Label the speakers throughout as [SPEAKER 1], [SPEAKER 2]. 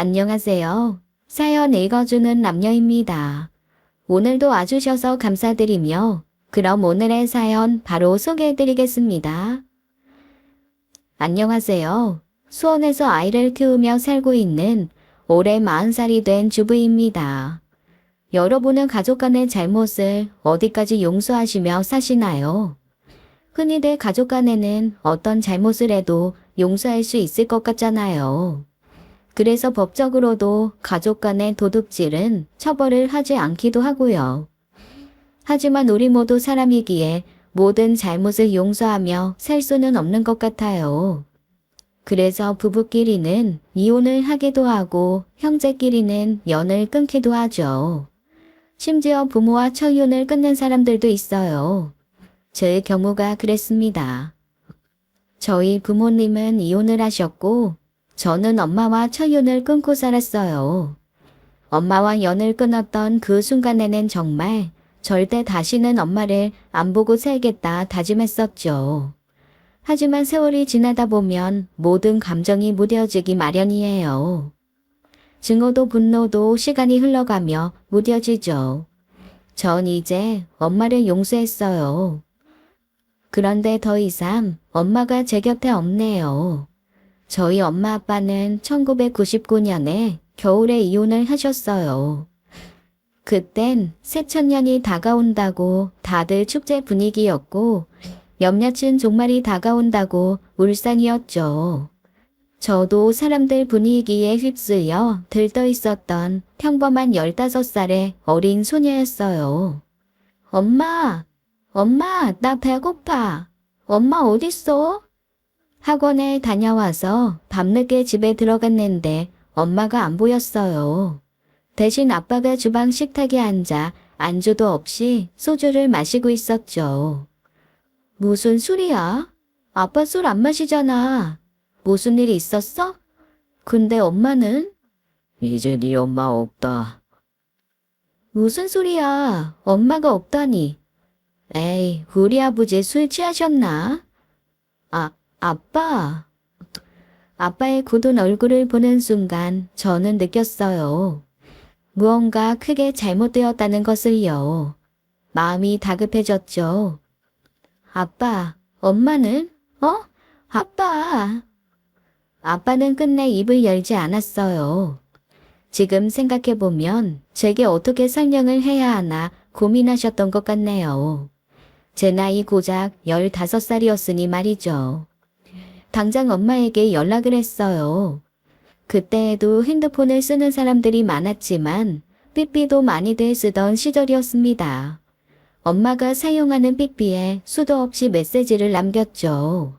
[SPEAKER 1] 안녕하세요. 사연 읽어주는 남녀입니다. 오늘도 와주셔서 감사드리며 그럼 오늘의 사연 바로 소개해드리겠습니다. 안녕하세요. 수원에서 아이를 키우며 살고 있는 올해 40살이 된 주부입니다. 여러분은 가족 간의 잘못을 어디까지 용서하시며 사시나요? 흔히들 가족 간에는 어떤 잘못을 해도 용서할 수 있을 것 같잖아요. 그래서 법적으로도 가족 간의 도둑질은 처벌을 하지 않기도 하고요. 하지만 우리 모두 사람이기에 모든 잘못을 용서하며 살 수는 없는 것 같아요. 그래서 부부끼리는 이혼을 하기도 하고 형제끼리는 연을 끊기도 하죠. 심지어 부모와 처이혼을 끊는 사람들도 있어요. 제 경우가 그랬습니다. 저희 부모님은 이혼을 하셨고 저는 엄마와 처이혼을 끊고 살았어요. 엄마와 연을 끊었던 그 순간에는 정말 절대 다시는 엄마를 안 보고 살겠다 다짐했었죠. 하지만 세월이 지나다 보면 모든 감정이 무뎌지기 마련이에요. 증오도 분노도 시간이 흘러가며 무뎌지죠. 전 이제 엄마를 용서했어요. 그런데 더 이상 엄마가 제 곁에 없네요. 저희 엄마 아빠는 1999년에 겨울에 이혼을 하셨어요. 그땐 새천년이 다가온다고 다들 축제 분위기였고 몇몇은 종말이 다가온다고 울산이었죠. 저도 사람들 분위기에 휩쓸려 들떠 있었던 평범한 15살의 어린 소녀였어요. 엄마, 나 배고파. 엄마 어딨어? 학원에 다녀와서 밤늦게 집에 들어갔는데 엄마가 안 보였어요. 대신 아빠가 주방 식탁에 앉아 안주도 없이 소주를 마시고 있었죠. 무슨 술이야? 아빠 술 안 마시잖아. 무슨 일이 있었어? 근데 엄마는? 이제 네 엄마 없다. 무슨 소리야? 엄마가 없다니. 에이, 우리 아버지 술 취하셨나? 아빠. 아빠의 굳은 얼굴을 보는 순간 저는 느꼈어요. 무언가 크게 잘못되었다는 것을요. 마음이 다급해졌죠. 아빠, 엄마는? 아빠. 아빠는 끝내 입을 열지 않았어요. 지금 생각해보면 제게 어떻게 설명을 해야 하나 고민하셨던 것 같네요. 제 나이 고작 15살이었으니 말이죠. 당장 엄마에게 연락을 했어요. 그때에도 핸드폰을 쓰는 사람들이 많았지만 삐삐도 많이들 쓰던 시절이었습니다. 엄마가 사용하는 삐삐에 수도 없이 메시지를 남겼죠.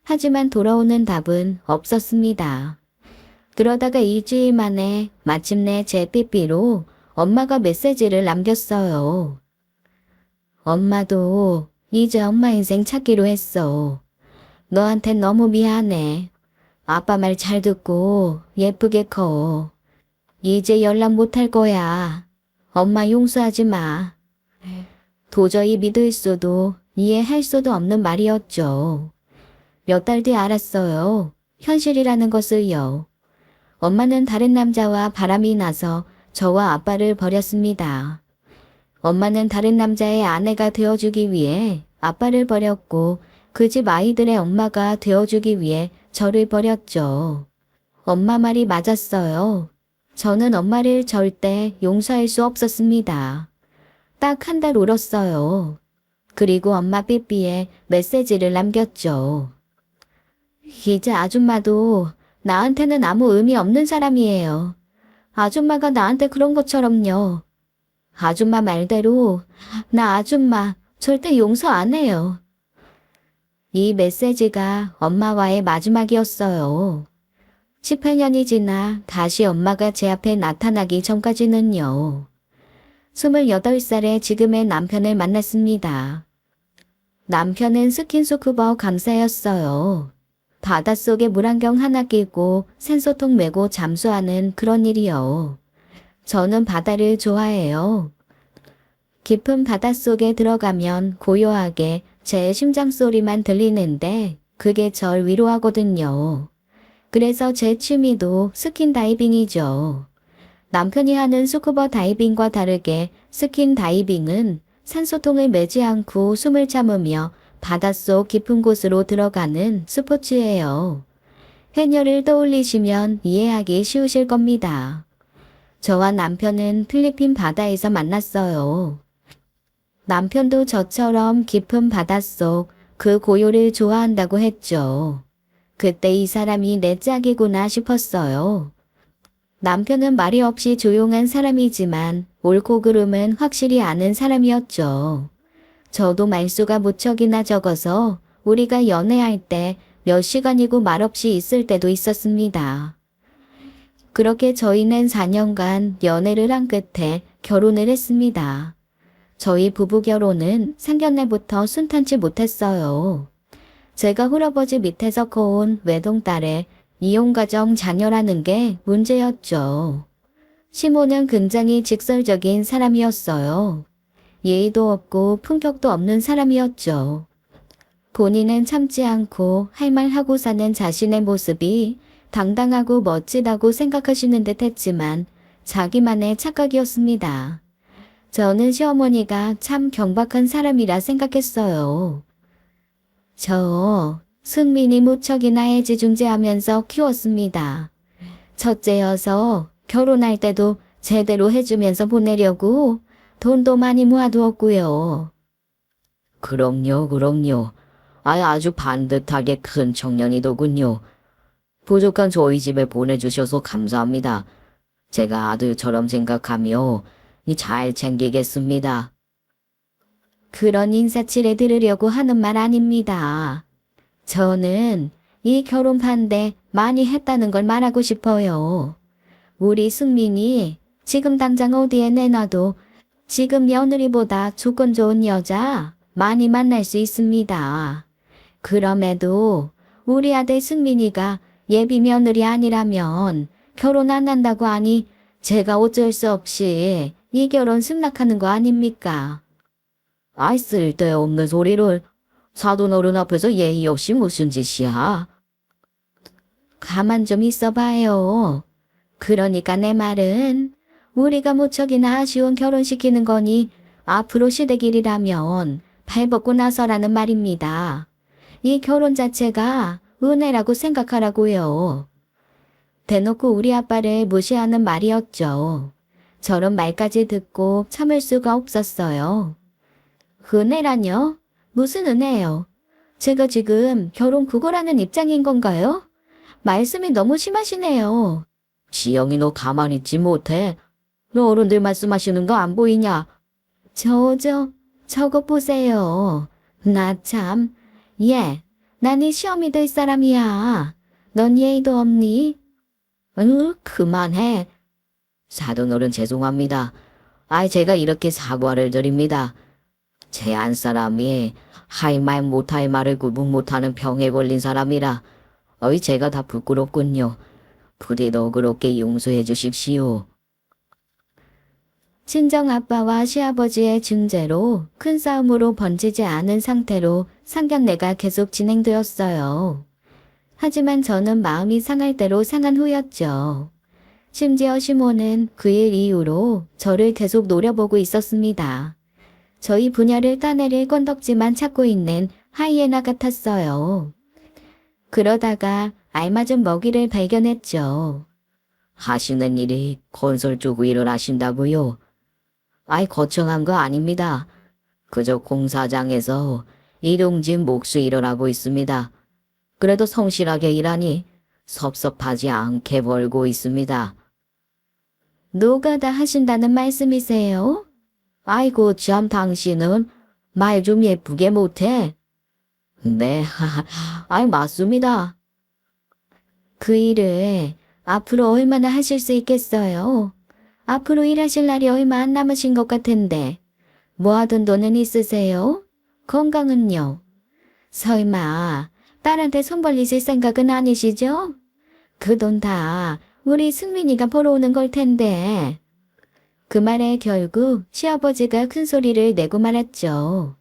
[SPEAKER 1] 하지만 돌아오는 답은 없었습니다. 그러다가 일주일 만에 마침내 제 삐삐로 엄마가 메시지를 남겼어요. 엄마도 이제 엄마 인생 찾기로 했어. 너한텐 너무 미안해. 아빠 말 잘 듣고 예쁘게 커. 이제 연락 못할 거야. 엄마 용서하지 마. 도저히 믿을 수도 이해할 수도 없는 말이었죠. 몇 달 뒤 알았어요. 현실이라는 것을요. 엄마는 다른 남자와 바람이 나서 저와 아빠를 버렸습니다. 엄마는 다른 남자의 아내가 되어주기 위해 아빠를 버렸고 그 집 아이들의 엄마가 되어주기 위해 저를 버렸죠. 엄마 말이 맞았어요. 저는 엄마를 절대 용서할 수 없었습니다. 딱 한 달 울었어요. 그리고 엄마 삐삐에 메시지를 남겼죠. 이제 아줌마도 나한테는 아무 의미 없는 사람이에요. 아줌마가 나한테 그런 것처럼요. 아줌마 말대로 나 아줌마 절대 용서 안 해요. 이 메시지가 엄마와의 마지막이었어요. 18년이 지나 다시 엄마가 제 앞에 나타나기 전까지는요. 28살의 지금의 남편을 만났습니다. 남편은 스킨스쿠버 강사였어요. 바닷속에 물안경 하나 끼고 산소통 메고 잠수하는 그런 일이요. 저는 바다를 좋아해요. 깊은 바닷속에 들어가면 고요하게 제 심장 소리만 들리는데 그게 절 위로하거든요. 그래서 제 취미도 스킨 다이빙이죠. 남편이 하는 스쿠버 다이빙과 다르게 스킨 다이빙은 산소통을 매지 않고 숨을 참으며 바닷속 깊은 곳으로 들어가는 스포츠예요. 해녀를 떠올리시면 이해하기 쉬우실 겁니다. 저와 남편은 필리핀 바다에서 만났어요. 남편도 저처럼 깊은 바닷속 그 고요를 좋아한다고 했죠. 그때 이 사람이 내 짝이구나 싶었어요. 남편은 말이 없이 조용한 사람이지만 옳고 그름은 확실히 아는 사람이었죠. 저도 말수가 무척이나 적어서 우리가 연애할 때 몇 시간이고 말없이 있을 때도 있었습니다. 그렇게 저희는 4년간 연애를 한 끝에 결혼을 했습니다. 저희 부부 결혼은 상견례부터 순탄치 못했어요. 제가 할아버지 밑에서 커온 외동딸의 이혼가정 자녀라는 게 문제였죠. 시모는 굉장히 직설적인 사람이었어요. 예의도 없고 품격도 없는 사람이었죠. 본인은 참지 않고 할 말 하고 사는 자신의 모습이 당당하고 멋지다고 생각하시는 듯 했지만 자기만의 착각이었습니다. 저는 시어머니가 참 경박한 사람이라 생각했어요. 승민이 무척이나 애지중지하면서 키웠습니다. 첫째여서 결혼할 때도 제대로 해주면서 보내려고 돈도 많이 모아두었고요. 그럼요. 아주 반듯하게 큰 청년이더군요. 부족한 저희 집에 보내주셔서 감사합니다. 제가 아들처럼 생각하며 잘 챙기겠습니다. 그런 인사치레 들으려고 하는 말 아닙니다. 저는 이 결혼 반대 많이 했다는 걸 말하고 싶어요. 우리 승민이 지금 당장 어디에 내놔도 지금 며느리보다 조건 좋은 여자 많이 만날 수 있습니다. 그럼에도 우리 아들 승민이가 예비 며느리 아니라면 결혼 안 한다고 하니 제가 어쩔 수 없이 이 결혼 승낙하는 거 아닙니까? 아이 쓸데없는 소리를. 사돈어른 앞에서 예의 없이 무슨 짓이야? 가만 좀 있어봐요. 그러니까 내 말은 우리가 무척이나 아쉬운 결혼시키는 거니 앞으로 시댁일이라면 발벗고 나서라는 말입니다. 이 결혼 자체가 은혜라고 생각하라고요. 대놓고 우리 아빠를 무시하는 말이었죠. 저런 말까지 듣고 참을 수가 없었어요. 은혜라뇨? 무슨 은혜예요? 제가 지금 결혼 그거라는 입장인 건가요? 말씀이 너무 심하시네요. 지영이 너 가만히 있지 못해. 너 어른들 말씀하시는 거 안 보이냐? 저거 보세요. 나 참. 난 이 시험이 될 사람이야. 넌 예의도 없니? 그만해. 사돈어른 죄송합니다. 제가 이렇게 사과를 드립니다. 제 안사람이 할 말 못할 말을 구분 못하는 병에 걸린 사람이라 제가 다 부끄럽군요. 부디 너그럽게 용서해 주십시오. 친정아빠와 시아버지의 중재로 큰 싸움으로 번지지 않은 상태로 상견례가 계속 진행되었어요. 하지만 저는 마음이 상할 대로 상한 후였죠. 심지어 시모는 그 일 이후로 저를 계속 노려보고 있었습니다. 저희 부녀를 따내릴 건덕지만 찾고 있는 하이에나 같았어요. 그러다가 알맞은 먹이를 발견했죠. 하시는 일이 건설 쪽 일을 하신다고요? 거창한 거 아닙니다. 그저 공사장에서 일용직 몫의 일을 하고 있습니다. 그래도 성실하게 일하니 섭섭하지 않게 벌고 있습니다. 노가다 하신다는 말씀이세요? 아이고 참 당신은 말 좀 예쁘게 못해. 네, 맞습니다. 그 일을 앞으로 얼마나 하실 수 있겠어요? 앞으로 일하실 날이 얼마 안 남으신 것 같은데 모아둔 돈은 있으세요? 건강은요? 설마 딸한테 손 벌리실 생각은 아니시죠? 그 돈 다 우리 승민이가 벌어오는 걸 텐데. 그 말에 결국 시아버지가 큰 소리를 내고 말았죠.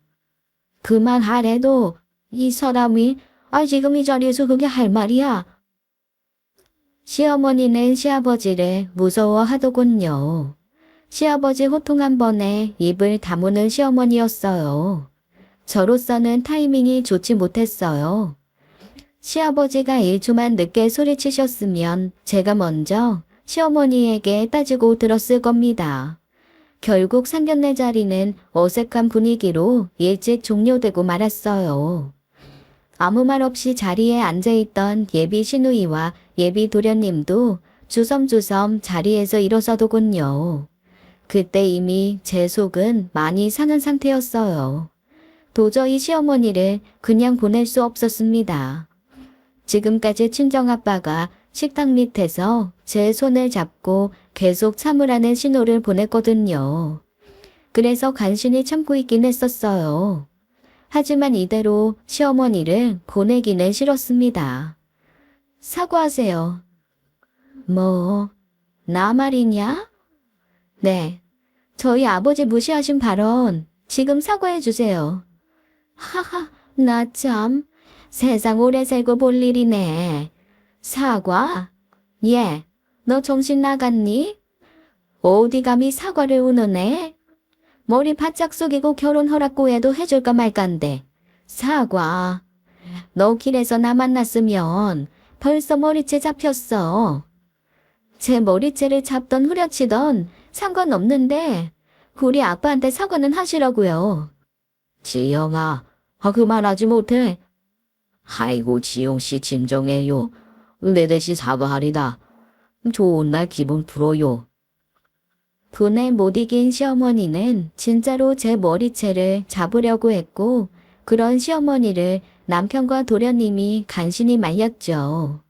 [SPEAKER 1] 그만하래도 이 사람이 지금 이 자리에서 그게 할 말이야. 시어머니는 시아버지를 무서워하더군요. 시아버지 호통 한 번에 입을 다무는 시어머니였어요. 저로서는 타이밍이 좋지 못했어요. 시아버지가 1초만 늦게 소리치셨으면 제가 먼저 시어머니에게 따지고 들었을 겁니다. 결국 상견례 자리는 어색한 분위기로 일찍 종료되고 말았어요. 아무 말 없이 자리에 앉아있던 예비 시누이와 예비 도련님도 주섬주섬 자리에서 일어서더군요. 그때 이미 제 속은 많이 상한 상태였어요. 도저히 시어머니를 그냥 보낼 수 없었습니다. 지금까지 친정아빠가 식탁 밑에서 제 손을 잡고 계속 참으라는 신호를 보냈거든요. 그래서 간신히 참고 있긴 했었어요. 하지만 이대로 시어머니를 보내기는 싫었습니다. 사과하세요. 뭐, 나 말이냐? 네, 저희 아버지 무시하신 발언 지금 사과해 주세요. 하하, 나 참, 세상 오래 살고 볼 일이네. 사과? 예, 너 정신 나갔니? 어디 감히 사과를 운우네? 머리 바짝 숙이고 결혼 허락고해도 해줄까 말까인데. 사과. 너 길에서 나 만났으면 벌써 머리채 잡혔어. 제 머리채를 잡던 후려치던 상관없는데 우리 아빠한테 사과는 하시라고요. 지영아, 그만하지 못해. 아이고 지용씨 진정해요. 내 대신 사과하리다. 좋은 날 기분 풀어요. 분에 못 이긴 시어머니는 진짜로 제 머리채를 잡으려고 했고 그런 시어머니를 남편과 도련님이 간신히 말렸죠.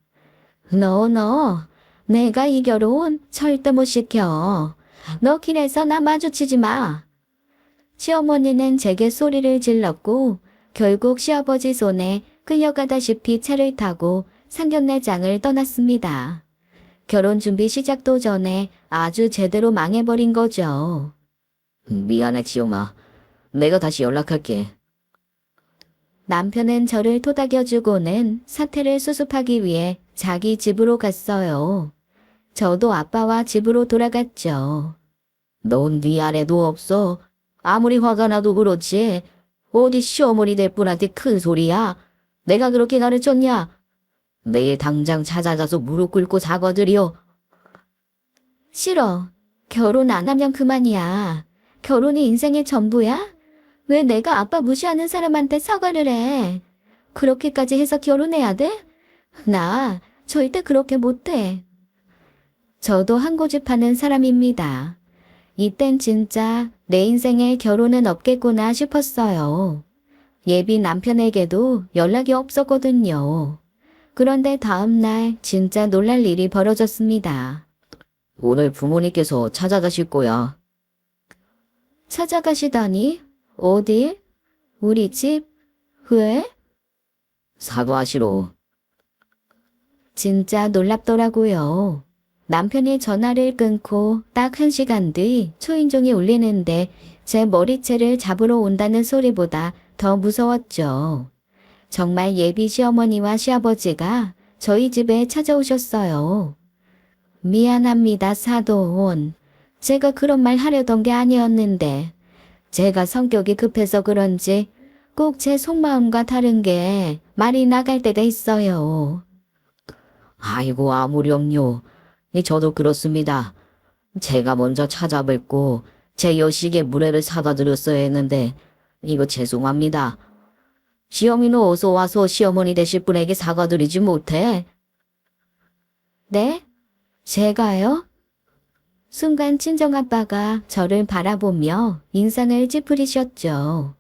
[SPEAKER 1] 너, 내가 이 결혼 절대 못 시켜. 너 길에서 나 마주치지 마. 시어머니는 제게 소리를 질렀고 결국 시아버지 손에 끌려가다시피 차를 타고 상견례장을 떠났습니다. 결혼 준비 시작도 전에 아주 제대로 망해버린 거죠. 미안해 지용아. 내가 다시 연락할게. 남편은 저를 토닥여주고는 사태를 수습하기 위해 자기 집으로 갔어요. 저도 아빠와 집으로 돌아갔죠. 넌 네 아래도 없어. 아무리 화가 나도 그렇지. 어디 시어머니 될 분한테 큰 소리야. 내가 그렇게 가르쳤냐? 내일 당장 찾아가서 무릎 꿇고 사과드려. 싫어. 결혼 안 하면 그만이야. 결혼이 인생의 전부야? 왜 내가 아빠 무시하는 사람한테 사과를 해? 그렇게까지 해서 결혼해야 돼? 나 절대 그렇게 못해. 저도 한 고집하는 사람입니다. 이땐 진짜 내 인생에 결혼은 없겠구나 싶었어요. 예비 남편에게도 연락이 없었거든요. 그런데 다음날 진짜 놀랄 일이 벌어졌습니다. 오늘 부모님께서 찾아가실 거야. 찾아가시다니? 어디? 우리 집? 왜? 사과하시러. 진짜 놀랍더라고요. 남편이 전화를 끊고 딱 1시간 뒤 초인종이 울리는데 제 머리채를 잡으러 온다는 소리보다 더 무서웠죠. 정말 예비 시어머니와 시아버지가 저희 집에 찾아오셨어요. 미안합니다, 사돈. 제가 그런 말 하려던 게 아니었는데 제가 성격이 급해서 그런지 꼭 제 속마음과 다른 게 말이 나갈 때가 있어요. 아이고 아무렴요. 저도 그렇습니다. 제가 먼저 찾아뵙고 제 여식의 물회를 사다 드렸어야 했는데 이거 죄송합니다. 시어미는 어서 와서 시어머니 되실 분에게 사과드리지 못해. 네? 제가요? 순간 친정아빠가 저를 바라보며 인상을 찌푸리셨죠.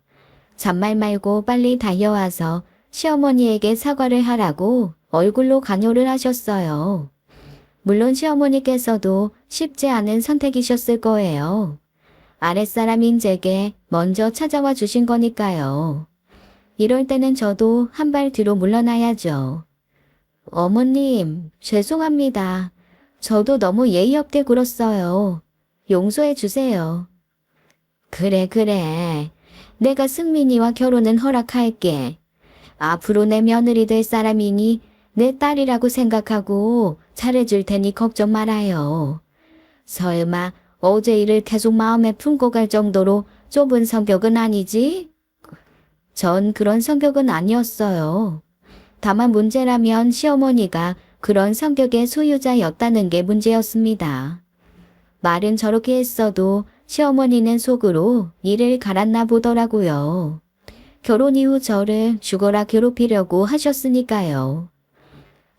[SPEAKER 1] 잔말 말고 빨리 달려와서 시어머니에게 사과를 하라고 얼굴로 강요를 하셨어요. 물론 시어머니께서도 쉽지 않은 선택이셨을 거예요. 아랫사람인 제게 먼저 찾아와 주신 거니까요. 이럴 때는 저도 한 발 뒤로 물러나야죠. 어머님, 죄송합니다. 저도 너무 예의 없게 굴었어요. 용서해 주세요. 그래. 내가 승민이와 결혼은 허락할게. 앞으로 내 며느리 될 사람이니 내 딸이라고 생각하고 잘해줄 테니 걱정 말아요. 설마 어제 일을 계속 마음에 품고 갈 정도로 좁은 성격은 아니지? 전 그런 성격은 아니었어요. 다만 문제라면 시어머니가 그런 성격의 소유자였다는 게 문제였습니다. 말은 저렇게 했어도 시어머니는 속으로 이를 갈았나 보더라고요. 결혼 이후 저를 죽어라 괴롭히려고 하셨으니까요.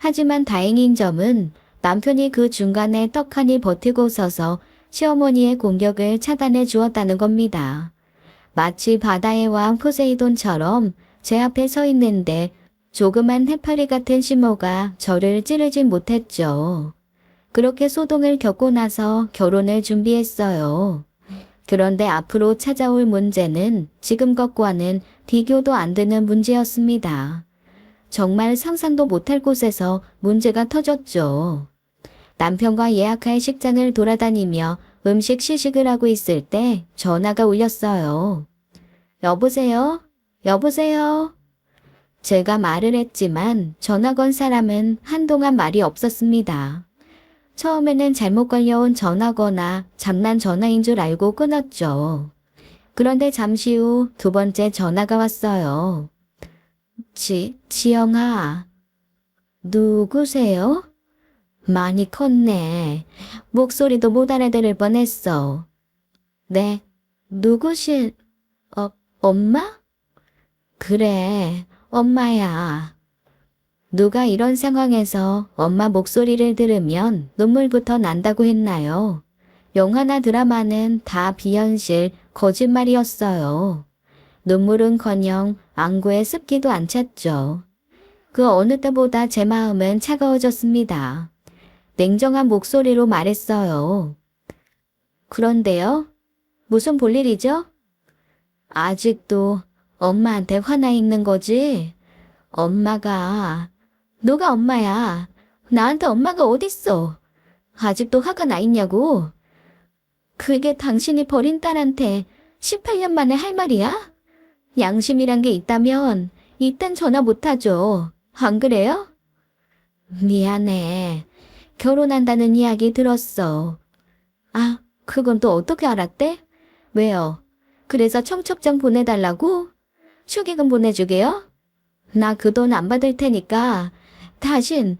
[SPEAKER 1] 하지만 다행인 점은 남편이 그 중간에 떡하니 버티고 서서 시어머니의 공격을 차단해 주었다는 겁니다. 마치 바다의 왕 포세이돈처럼 제 앞에 서 있는데 조그만 해파리 같은 시모가 저를 찌르진 못했죠. 그렇게 소동을 겪고 나서 결혼을 준비했어요. 그런데 앞으로 찾아올 문제는 지금 것과는 비교도 안 되는 문제였습니다. 정말 상상도 못할 곳에서 문제가 터졌죠. 남편과 예약할 식장을 돌아다니며 음식 시식을 하고 있을 때 전화가 울렸어요. 여보세요? 여보세요? 제가 말을 했지만 전화 건 사람은 한동안 말이 없었습니다. 처음에는 잘못 걸려온 전화거나 장난 전화인 줄 알고 끊었죠. 그런데 잠시 후 두 번째 전화가 왔어요. 지영아. 누구세요? 많이 컸네. 목소리도 못 알아들을 뻔했어. 네, 엄마? 그래, 엄마야. 누가 이런 상황에서 엄마 목소리를 들으면 눈물부터 난다고 했나요? 영화나 드라마는 다 비현실, 거짓말이었어요. 눈물은커녕 안구에 습기도 안 찼죠. 그 어느 때보다 제 마음은 차가워졌습니다. 냉정한 목소리로 말했어요. 그런데요? 무슨 볼일이죠? 아직도 엄마한테 화나 있는 거지? 엄마가... 너가 엄마야. 나한테 엄마가 어딨어? 아직도 화가 나 있냐고? 그게 당신이 버린 딸한테 18년 만에 할 말이야? 양심이란 게 있다면 이땐 전화 못하죠. 안 그래요? 미안해. 결혼한다는 이야기 들었어. 아, 그건 또 어떻게 알았대? 왜요? 그래서 청첩장 보내달라고? 축의금 보내주게요? 나 그 돈 안 받을 테니까 다시는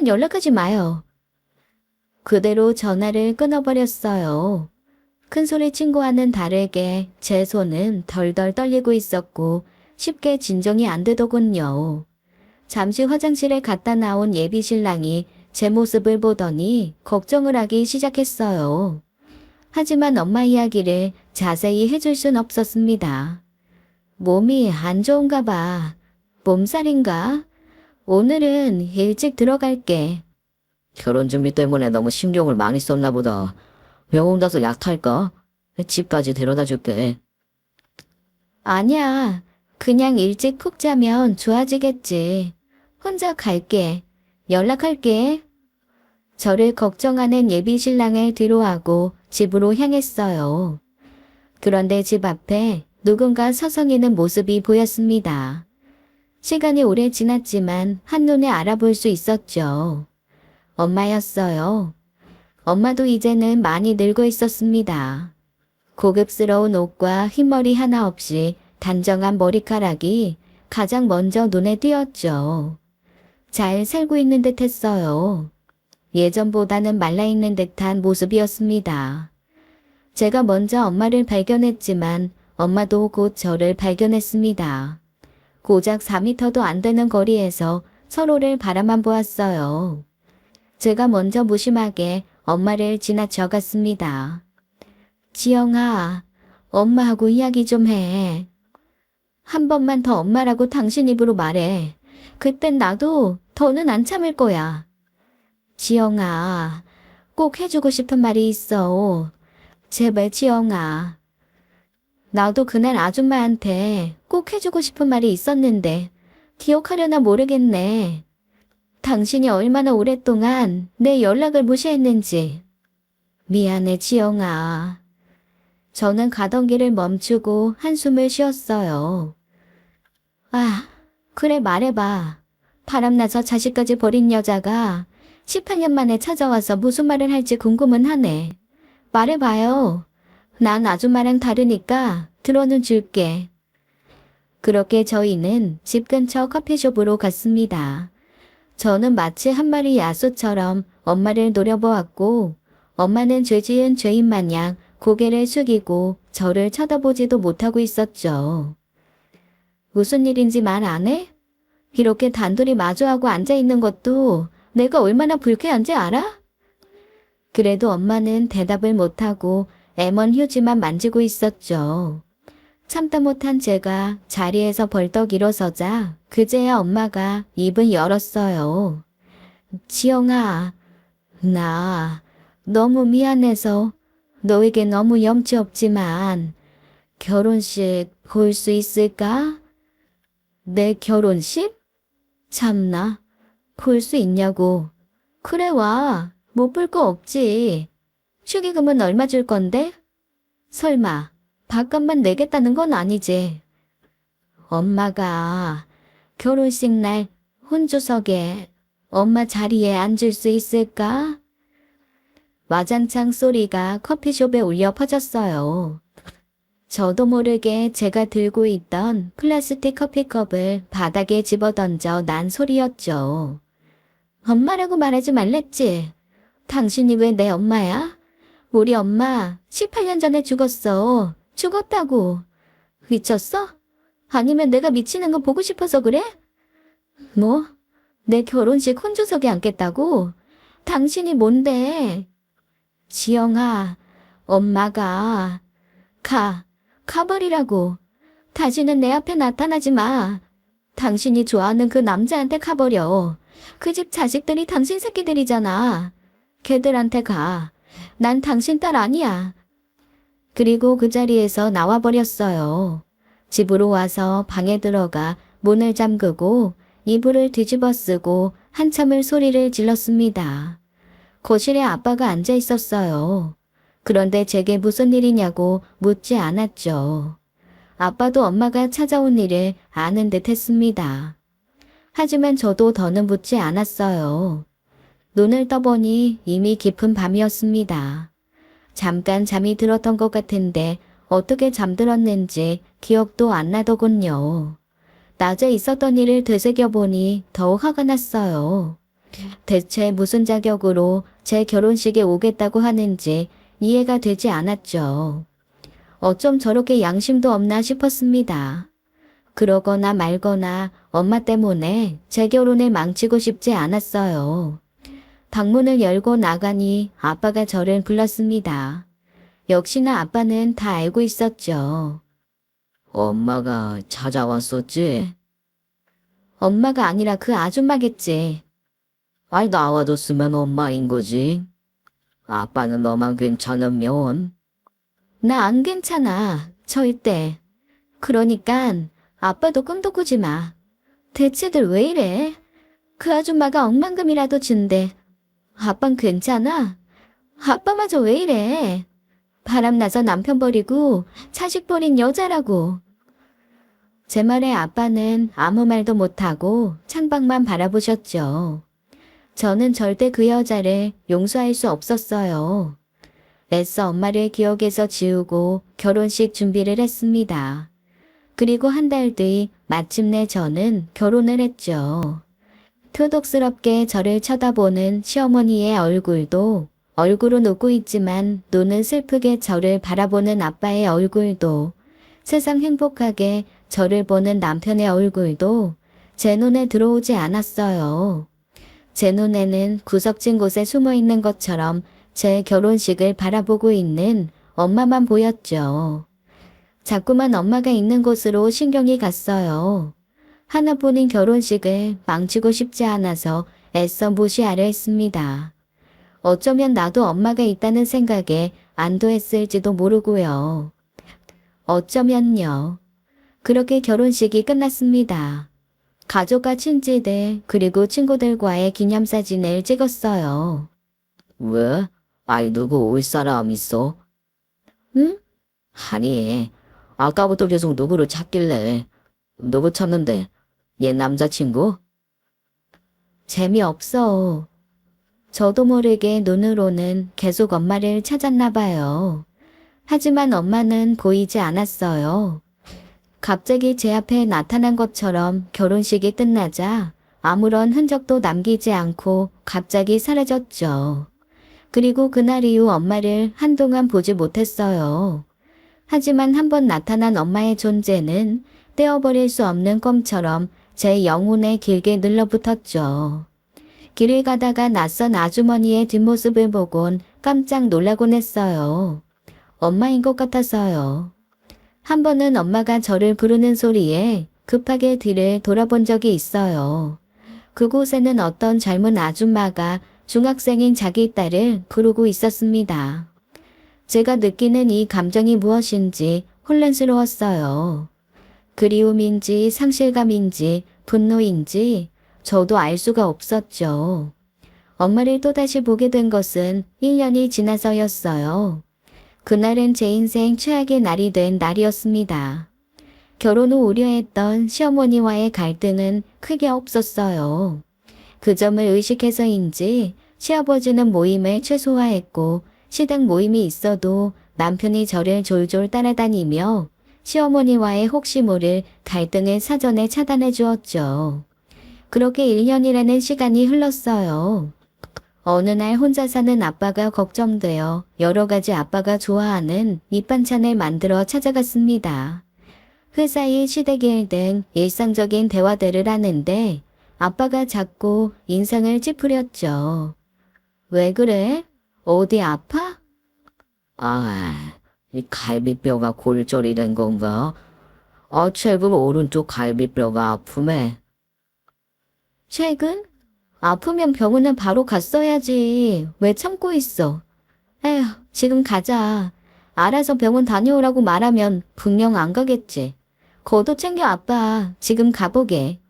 [SPEAKER 1] 연락하지 마요. 그대로 전화를 끊어버렸어요. 큰소리 친구와는 다르게 제 손은 덜덜 떨리고 있었고 쉽게 진정이 안 되더군요. 잠시 화장실에 갔다 나온 예비 신랑이 제 모습을 보더니 걱정을 하기 시작했어요. 하지만 엄마 이야기를 자세히 해줄 순 없었습니다. 몸이 안 좋은가 봐. 몸살인가? 오늘은 일찍 들어갈게. 결혼 준비 때문에 너무 신경을 많이 썼나 보다. 병원 가서 약 탈까? 집까지 데려다 줄게. 아니야. 그냥 일찍 푹 자면 좋아지겠지. 혼자 갈게. 연락할게. 저를 걱정하는 예비 신랑을 뒤로하고 집으로 향했어요. 그런데 집 앞에 누군가 서성이는 모습이 보였습니다. 시간이 오래 지났지만 한눈에 알아볼 수 있었죠. 엄마였어요. 엄마도 이제는 많이 늙어 있었습니다. 고급스러운 옷과 흰머리 하나 없이 단정한 머리카락이 가장 먼저 눈에 띄었죠. 잘 살고 있는 듯 했어요. 예전보다는 말라있는 듯한 모습이었습니다. 제가 먼저 엄마를 발견했지만 엄마도 곧 저를 발견했습니다. 고작 4미터도 안 되는 거리에서 서로를 바라만 보았어요. 제가 먼저 무심하게 엄마를 지나쳐 갔습니다. 지영아, 엄마하고 이야기 좀 해. 한 번만 더 엄마라고 당신 입으로 말해. 그땐 나도 더는 안 참을 거야. 지영아, 꼭 해주고 싶은 말이 있어. 제발 지영아. 나도 그날 아줌마한테 꼭 해주고 싶은 말이 있었는데 기억하려나 모르겠네. 당신이 얼마나 오랫동안 내 연락을 무시했는지. 미안해 지영아. 저는 가던 길을 멈추고 한숨을 쉬었어요. 아, 그래 말해봐. 바람나서 자식까지 버린 여자가 18년 만에 찾아와서 무슨 말을 할지 궁금은 하네. 말해봐요. 난 아줌마랑 다르니까 들어는 줄게. 그렇게 저희는 집 근처 커피숍으로 갔습니다. 저는 마치 한 마리 야수처럼 엄마를 노려보았고, 엄마는 죄지은 죄인 마냥 고개를 숙이고 저를 쳐다보지도 못하고 있었죠. 무슨 일인지 말 안 해? 이렇게 단둘이 마주하고 앉아있는 것도 내가 얼마나 불쾌한지 알아? 그래도 엄마는 대답을 못하고 M1 휴지만 만지고 있었죠. 참다 못한 제가 자리에서 벌떡 일어서자 그제야 엄마가 입을 열었어요. 지영아, 나 너무 미안해서 너에게 너무 염치 없지만 결혼식 볼 수 있을까? 내 결혼식? 참나, 볼 수 있냐고. 그래 와, 못 볼 거 없지. 축의금은 얼마 줄 건데? 설마 밥값만 내겠다는 건 아니지. 엄마가 결혼식 날 혼조석에 엄마 자리에 앉을 수 있을까? 와장창 소리가 커피숍에 울려 퍼졌어요. 저도 모르게 제가 들고 있던 플라스틱 커피컵을 바닥에 집어던져 난 소리였죠. 엄마라고 말하지 말랬지. 당신이 왜 내 엄마야? 우리 엄마 18년 전에 죽었어. 죽었다고. 미쳤어? 아니면 내가 미치는 거 보고 싶어서 그래? 뭐? 내 결혼식 혼주석에 앉겠다고? 당신이 뭔데? 지영아, 엄마가 가버리라고. 다시는 내 앞에 나타나지 마. 당신이 좋아하는 그 남자한테 가버려. 그 집 자식들이 당신 새끼들이잖아. 걔들한테 가. 난 당신 딸 아니야. 그리고 그 자리에서 나와버렸어요. 집으로 와서 방에 들어가 문을 잠그고 이불을 뒤집어 쓰고 한참을 소리를 질렀습니다. 거실에 아빠가 앉아 있었어요. 그런데 제게 무슨 일이냐고 묻지 않았죠. 아빠도 엄마가 찾아온 일을 아는 듯 했습니다. 하지만 저도 더는 묻지 않았어요. 눈을 떠보니 이미 깊은 밤이었습니다. 잠깐 잠이 들었던 것 같은데 어떻게 잠들었는지 기억도 안 나더군요. 낮에 있었던 일을 되새겨보니 더욱 화가 났어요. 대체 무슨 자격으로 제 결혼식에 오겠다고 하는지 이해가 되지 않았죠. 어쩜 저렇게 양심도 없나 싶었습니다. 그러거나 말거나 엄마 때문에 제 결혼을 망치고 싶지 않았어요. 방문을 열고 나가니 아빠가 저를 불렀습니다. 역시나 아빠는 다 알고 있었죠. 엄마가 찾아왔었지? 엄마가 아니라 그 아줌마겠지. 아이, 나와줬으면 엄마인 거지. 아빠는 너만 괜찮으면. 나 안 괜찮아. 절대. 그러니깐 아빠도 꿈도 꾸지 마. 대체들 왜 이래? 그 아줌마가 억만금이라도 준대. 아빤 괜찮아? 아빠마저 왜 이래? 바람나서 남편 버리고 자식 버린 여자라고. 제 말에 아빠는 아무 말도 못하고 창밖만 바라보셨죠. 저는 절대 그 여자를 용서할 수 없었어요. 애써 엄마를 기억에서 지우고 결혼식 준비를 했습니다. 그리고 한 달 뒤 마침내 저는 결혼을 했죠. 표독스럽게 저를 쳐다보는 시어머니의 얼굴도 얼굴은 웃고 있지만 눈은 슬프게 저를 바라보는 아빠의 얼굴도 세상 행복하게 저를 보는 남편의 얼굴도 제 눈에 들어오지 않았어요. 제 눈에는 구석진 곳에 숨어 있는 것처럼 제 결혼식을 바라보고 있는 엄마만 보였죠. 자꾸만 엄마가 있는 곳으로 신경이 갔어요. 하나뿐인 결혼식을 망치고 싶지 않아서 애써 무시하려 했습니다. 어쩌면 나도 엄마가 있다는 생각에 안도했을지도 모르고요. 어쩌면요. 그렇게 결혼식이 끝났습니다. 가족과 친지들 그리고 친구들과의 기념사진을 찍었어요. 왜? 아이, 누구 올 사람 있어? 응? 아니, 아까부터 계속 누구를 찾길래. 누구 찾는데? 얘 남자친구? 재미없어. 저도 모르게 눈으로는 계속 엄마를 찾았나 봐요. 하지만 엄마는 보이지 않았어요. 갑자기 제 앞에 나타난 것처럼 결혼식이 끝나자 아무런 흔적도 남기지 않고 갑자기 사라졌죠. 그리고 그날 이후 엄마를 한동안 보지 못했어요. 하지만 한번 나타난 엄마의 존재는 떼어버릴 수 없는 껌처럼 제 영혼에 길게 눌러붙었죠. 길을 가다가 낯선 아주머니의 뒷모습을 보곤 깜짝 놀라곤 했어요. 엄마인 것 같아서요. 한 번은 엄마가 저를 부르는 소리에 급하게 뒤를 돌아본 적이 있어요. 그곳에는 어떤 젊은 아줌마가 중학생인 자기 딸을 부르고 있었습니다. 제가 느끼는 이 감정이 무엇인지 혼란스러웠어요. 그리움인지 상실감인지 분노인지 저도 알 수가 없었죠. 엄마를 또다시 보게 된 것은 1년이 지나서였어요. 그날은 제 인생 최악의 날이 된 날이었습니다. 결혼 후 우려했던 시어머니와의 갈등은 크게 없었어요. 그 점을 의식해서인지 시아버지는 모임을 최소화했고 시댁 모임이 있어도 남편이 저를 졸졸 따라다니며 시어머니와의 혹시 모를 갈등을 사전에 차단해 주었죠. 그렇게 1년이라는 시간이 흘렀어요. 어느 날 혼자 사는 아빠가 걱정되어 여러 가지 아빠가 좋아하는 밑반찬을 만들어 찾아갔습니다. 회사일, 시댁일 등 일상적인 대화들을 하는데 아빠가 자꾸 인상을 찌푸렸죠. 왜 그래? 어디 아파? 이 갈비뼈가 골절이 된 건가? 최근 오른쪽 갈비뼈가 아프네. 최근? 아프면 병원에 바로 갔어야지. 왜 참고 있어? 에휴, 지금 가자. 알아서 병원 다녀오라고 말하면 분명 안 가겠지. 거도 챙겨 아빠. 지금 가보게.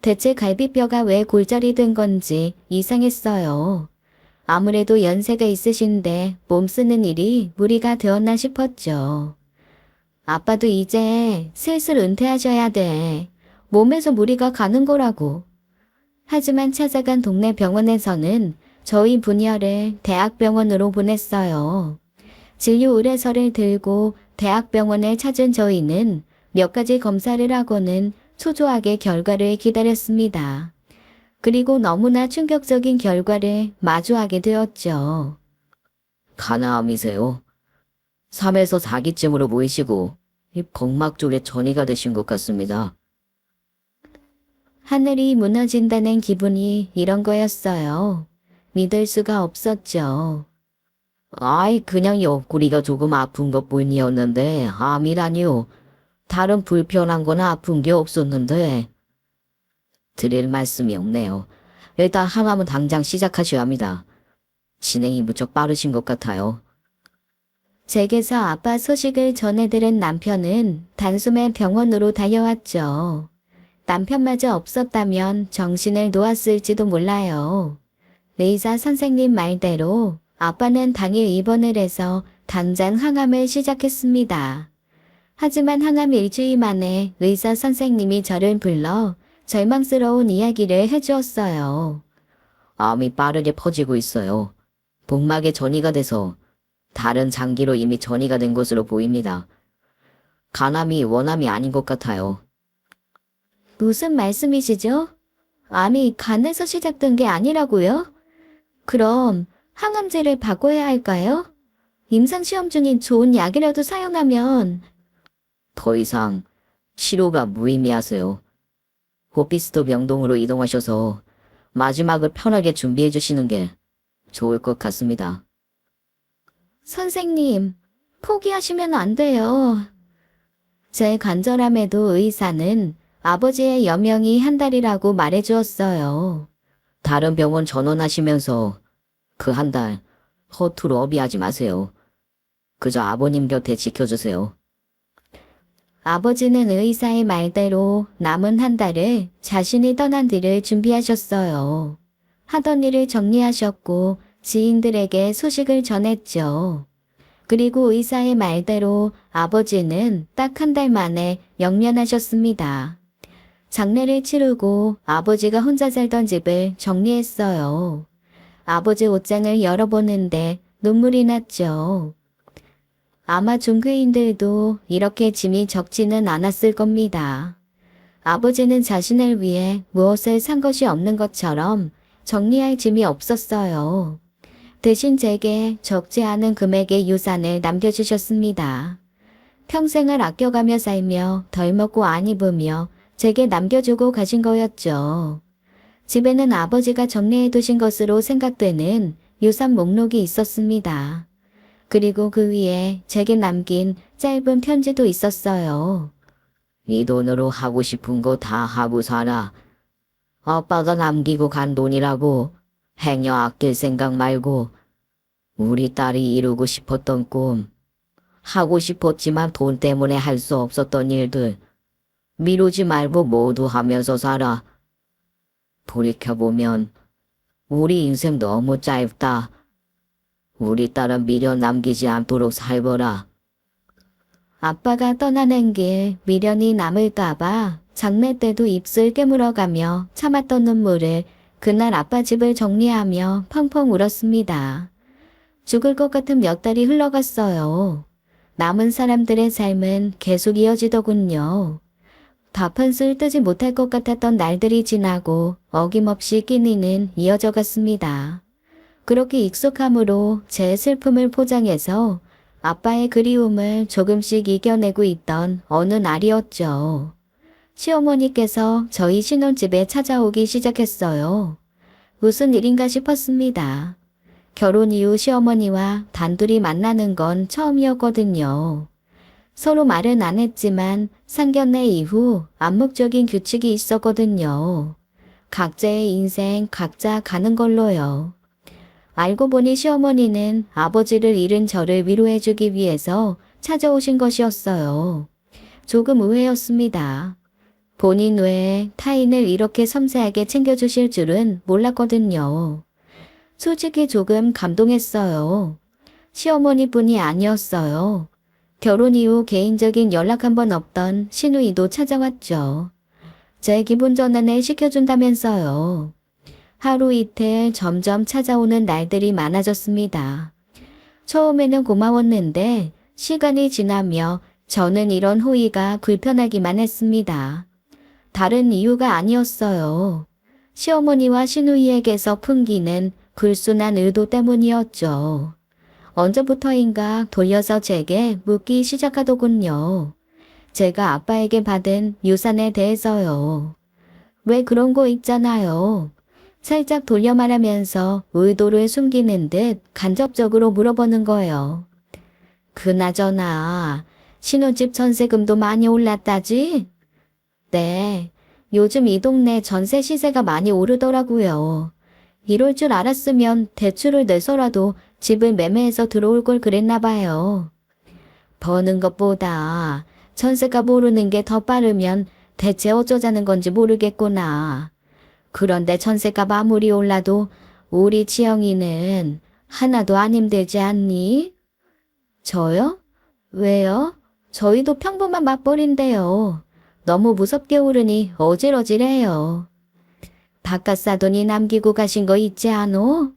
[SPEAKER 1] 대체 갈비뼈가 왜 골절이 된 건지 이상했어요. 아무래도 연세가 있으신데 몸 쓰는 일이 무리가 되었나 싶었죠. 아빠도 이제 슬슬 은퇴하셔야 돼. 몸에서 무리가 가는 거라고. 하지만 찾아간 동네 병원에서는 저희 부녀를 대학병원으로 보냈어요. 진료 의뢰서를 들고 대학병원을 찾은 저희는 몇 가지 검사를 하고는 초조하게 결과를 기다렸습니다. 그리고 너무나 충격적인 결과를 마주하게 되었죠. 간암이세요. 3에서 4기쯤으로 보이시고 입 걱막 쪽에 전이가 되신 것 같습니다. 하늘이 무너진다는 기분이 이런 거였어요. 믿을 수가 없었죠. 그냥 옆구리가 조금 아픈 것뿐이었는데 암이라니요. 다른 불편한 거나 아픈 게 없었는데. 드릴 말씀이 없네요. 일단 항암은 당장 시작하셔야 합니다. 진행이 무척 빠르신 것 같아요. 댁에서 아빠 소식을 전해들은 남편은 단숨에 병원으로 달려왔죠. 남편마저 없었다면 정신을 놓았을지도 몰라요. 의사 선생님 말대로 아빠는 당일 입원을 해서 당장 항암을 시작했습니다. 하지만 항암 일주일 만에 의사 선생님이 저를 불러 절망스러운 이야기를 해주었어요. 암이 빠르게 퍼지고 있어요. 복막에 전이가 돼서 다른 장기로 이미 전이가 된 것으로 보입니다. 간암이 원암이 아닌 것 같아요. 무슨 말씀이시죠? 암이 간에서 시작된 게 아니라고요? 그럼 항암제를 바꿔야 할까요? 임상시험 중인 좋은 약이라도 사용하면 더 이상 치료가 무의미하세요. 호피스토 병동으로 이동하셔서 마지막을 편하게 준비해 주시는 게 좋을 것 같습니다. 선생님, 포기하시면 안 돼요. 제 간절함에도 의사는 아버지의 여명이 한 달이라고 말해주었어요. 다른 병원 전원하시면서 그 한 달 허투루 어비하지 마세요. 그저 아버님 곁에 지켜주세요. 아버지는 의사의 말대로 남은 한 달을 자신이 떠난 뒤를 준비하셨어요. 하던 일을 정리하셨고 지인들에게 소식을 전했죠. 그리고 의사의 말대로 아버지는 딱 한 달 만에 영면하셨습니다. 장례를 치르고 아버지가 혼자 살던 집을 정리했어요. 아버지 옷장을 열어보는데 눈물이 났죠. 아마 종교인들도 이렇게 짐이 적지는 않았을 겁니다. 아버지는 자신을 위해 무엇을 산 것이 없는 것처럼 정리할 짐이 없었어요. 대신 제게 적지 않은 금액의 유산을 남겨주셨습니다. 평생을 아껴가며 살며 덜 먹고 안 입으며 제게 남겨주고 가신 거였죠. 집에는 아버지가 정리해 두신 것으로 생각되는 유산 목록이 있었습니다. 그리고 그 위에 제게 남긴 짧은 편지도 있었어요. 이 돈으로 하고 싶은 거 다 하고 살아. 아빠가 남기고 간 돈이라고 행여 아낄 생각 말고 우리 딸이 이루고 싶었던 꿈, 하고 싶었지만 돈 때문에 할 수 없었던 일들 미루지 말고 모두 하면서 살아. 돌이켜보면 우리 인생 너무 짧다. 우리 딸은 미련 남기지 않도록 살거라. 아빠가 떠나는 길 미련이 남을까봐 장례 때도 입술 깨물어가며 참았던 눈물을 그날 아빠 집을 정리하며 펑펑 울었습니다. 죽을 것 같은 몇 달이 흘러갔어요. 남은 사람들의 삶은 계속 이어지더군요. 밥 한 술 뜨지 못할 것 같았던 날들이 지나고 어김없이 끼니는 이어져 갔습니다. 그렇게 익숙함으로 제 슬픔을 포장해서 아빠의 그리움을 조금씩 이겨내고 있던 어느 날이었죠. 시어머니께서 저희 신혼집에 찾아오기 시작했어요. 무슨 일인가 싶었습니다. 결혼 이후 시어머니와 단둘이 만나는 건 처음이었거든요. 서로 말은 안 했지만 상견례 이후 암묵적인 규칙이 있었거든요. 각자의 인생 각자 가는 걸로요. 알고 보니 시어머니는 아버지를 잃은 저를 위로해주기 위해서 찾아오신 것이었어요. 조금 의외였습니다. 본인 외에 타인을 이렇게 섬세하게 챙겨주실 줄은 몰랐거든요. 솔직히 조금 감동했어요. 시어머니뿐이 아니었어요. 결혼 이후 개인적인 연락 한 번 없던 시누이도 찾아왔죠. 제 기분 전환을 시켜준다면서요. 하루 이틀 점점 찾아오는 날들이 많아졌습니다. 처음에는 고마웠는데 시간이 지나며 저는 이런 호의가 불편하기만 했습니다. 다른 이유가 아니었어요. 시어머니와 시누이에게서 풍기는 불순한 의도 때문이었죠. 언제부터인가 돌려서 제게 묻기 시작하더군요. 제가 아빠에게 받은 유산에 대해서요. 왜 그런 거 있잖아요. 살짝 돌려 말하면서 의도를 숨기는 듯 간접적으로 물어보는 거예요. 그나저나 신혼집 전세금도 많이 올랐다지? 네, 요즘 이 동네 전세 시세가 많이 오르더라고요. 이럴 줄 알았으면 대출을 내서라도 집을 매매해서 들어올 걸 그랬나 봐요. 버는 것보다 전세값 오르는 게 더 빠르면 대체 어쩌자는 건지 모르겠구나. 그런데 전세값 아무리 올라도 우리 지영이는 하나도 안 힘들지 않니? 저요? 왜요? 저희도 평범한 맞벌인데요. 너무 무섭게 오르니 어질어질해요. 바깥 사돈이 남기고 가신 거 있지 않어?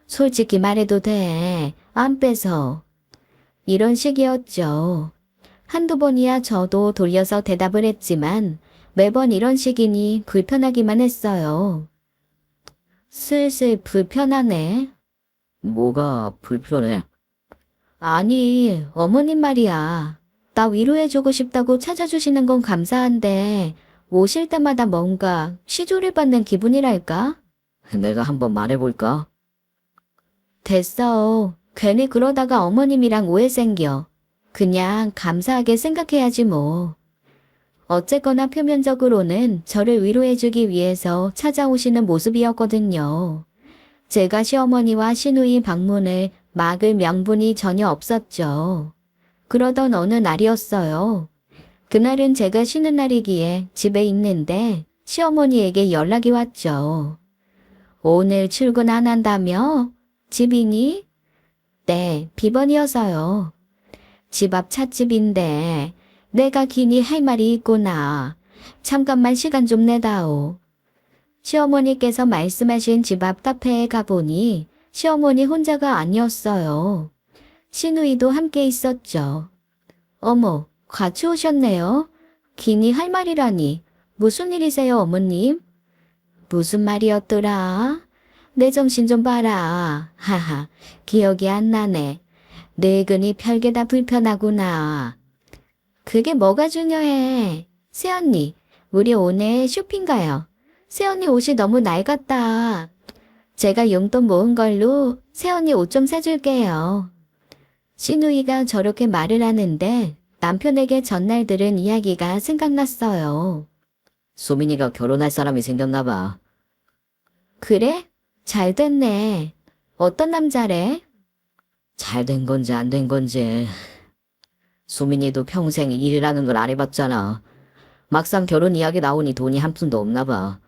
[SPEAKER 1] 솔직히 말해도 돼. 안 빼서. 이런 식이었죠. 한두 번이야 저도 돌려서 대답을 했지만 매번 이런 식이니 불편하기만 했어요. 슬슬 불편하네. 뭐가 불편해? 아니, 어머님 말이야. 나 위로해주고 싶다고 찾아주시는 건 감사한데 오실 때마다 뭔가 시조를 받는 기분이랄까? 내가 한번 말해볼까? 됐어. 괜히 그러다가 어머님이랑 오해 생겨. 그냥 감사하게 생각해야지 뭐. 어쨌거나 표면적으로는 저를 위로해주기 위해서 찾아오시는 모습이었거든요. 제가 시어머니와 시누이 방문을 막을 명분이 전혀 없었죠. 그러던 어느 날이었어요. 그날은 제가 쉬는 날이기에 집에 있는데 시어머니에게 연락이 왔죠. 오늘 출근 안 한다며? 집이니? 네, 비번이어서요. 집 앞 찻집인데 내가 기니 할 말이 있구나. 잠깐만 시간 좀 내다오. 시어머니께서 말씀하신 집 앞 카페에 가보니 시어머니 혼자가 아니었어요. 시누이도 함께 있었죠. 어머, 같이 오셨네요. 기니 할 말이라니. 무슨 일이세요, 어머님? 무슨 말이었더라? 내 정신 좀 봐라. 하하, 기억이 안 나네. 늙으니 별게 다 불편하구나. 그게 뭐가 중요해? 새언니, 우리 오늘 쇼핑 가요. 새언니 옷이 너무 낡았다. 제가 용돈 모은 걸로 새언니 옷 좀 사줄게요. 시누이가 저렇게 말을 하는데 남편에게 전날 들은 이야기가 생각났어요. 소민이가 결혼할 사람이 생겼나 봐. 그래? 잘 됐네. 어떤 남자래? 잘 된 건지 안 된 건지. 소민이도 평생 일이라는 걸 안 해봤잖아. 막상 결혼 이야기 나오니 돈이 한 푼도 없나 봐.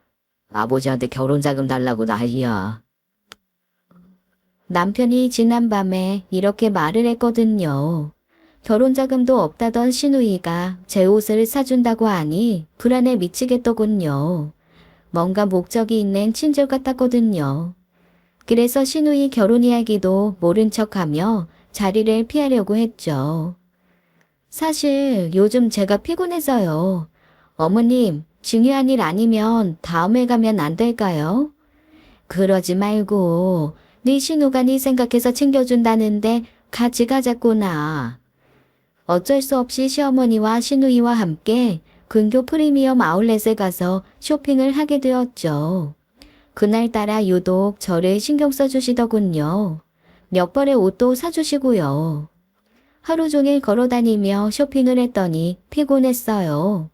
[SPEAKER 1] 아버지한테 결혼 자금 달라고 난리야. 남편이 지난밤에 이렇게 말을 했거든요. 결혼 자금도 없다던 시누이가 제 옷을 사준다고 하니 불안에 미치겠더군요. 뭔가 목적이 있는 친절 같았거든요. 그래서 시누이 결혼 이야기도 모른 척하며 자리를 피하려고 했죠. 사실 요즘 제가 피곤해서요. 어머님, 중요한 일 아니면 다음에 가면 안 될까요? 그러지 말고 네 신우가 네 생각해서 챙겨준다는데 같이 가자꾸나. 어쩔 수 없이 시어머니와 시누이와 함께 근교 프리미엄 아울렛에 가서 쇼핑을 하게 되었죠. 그날따라 유독 저를 신경 써주시더군요. 몇 벌의 옷도 사주시고요. 하루 종일 걸어다니며 쇼핑을 했더니 피곤했어요.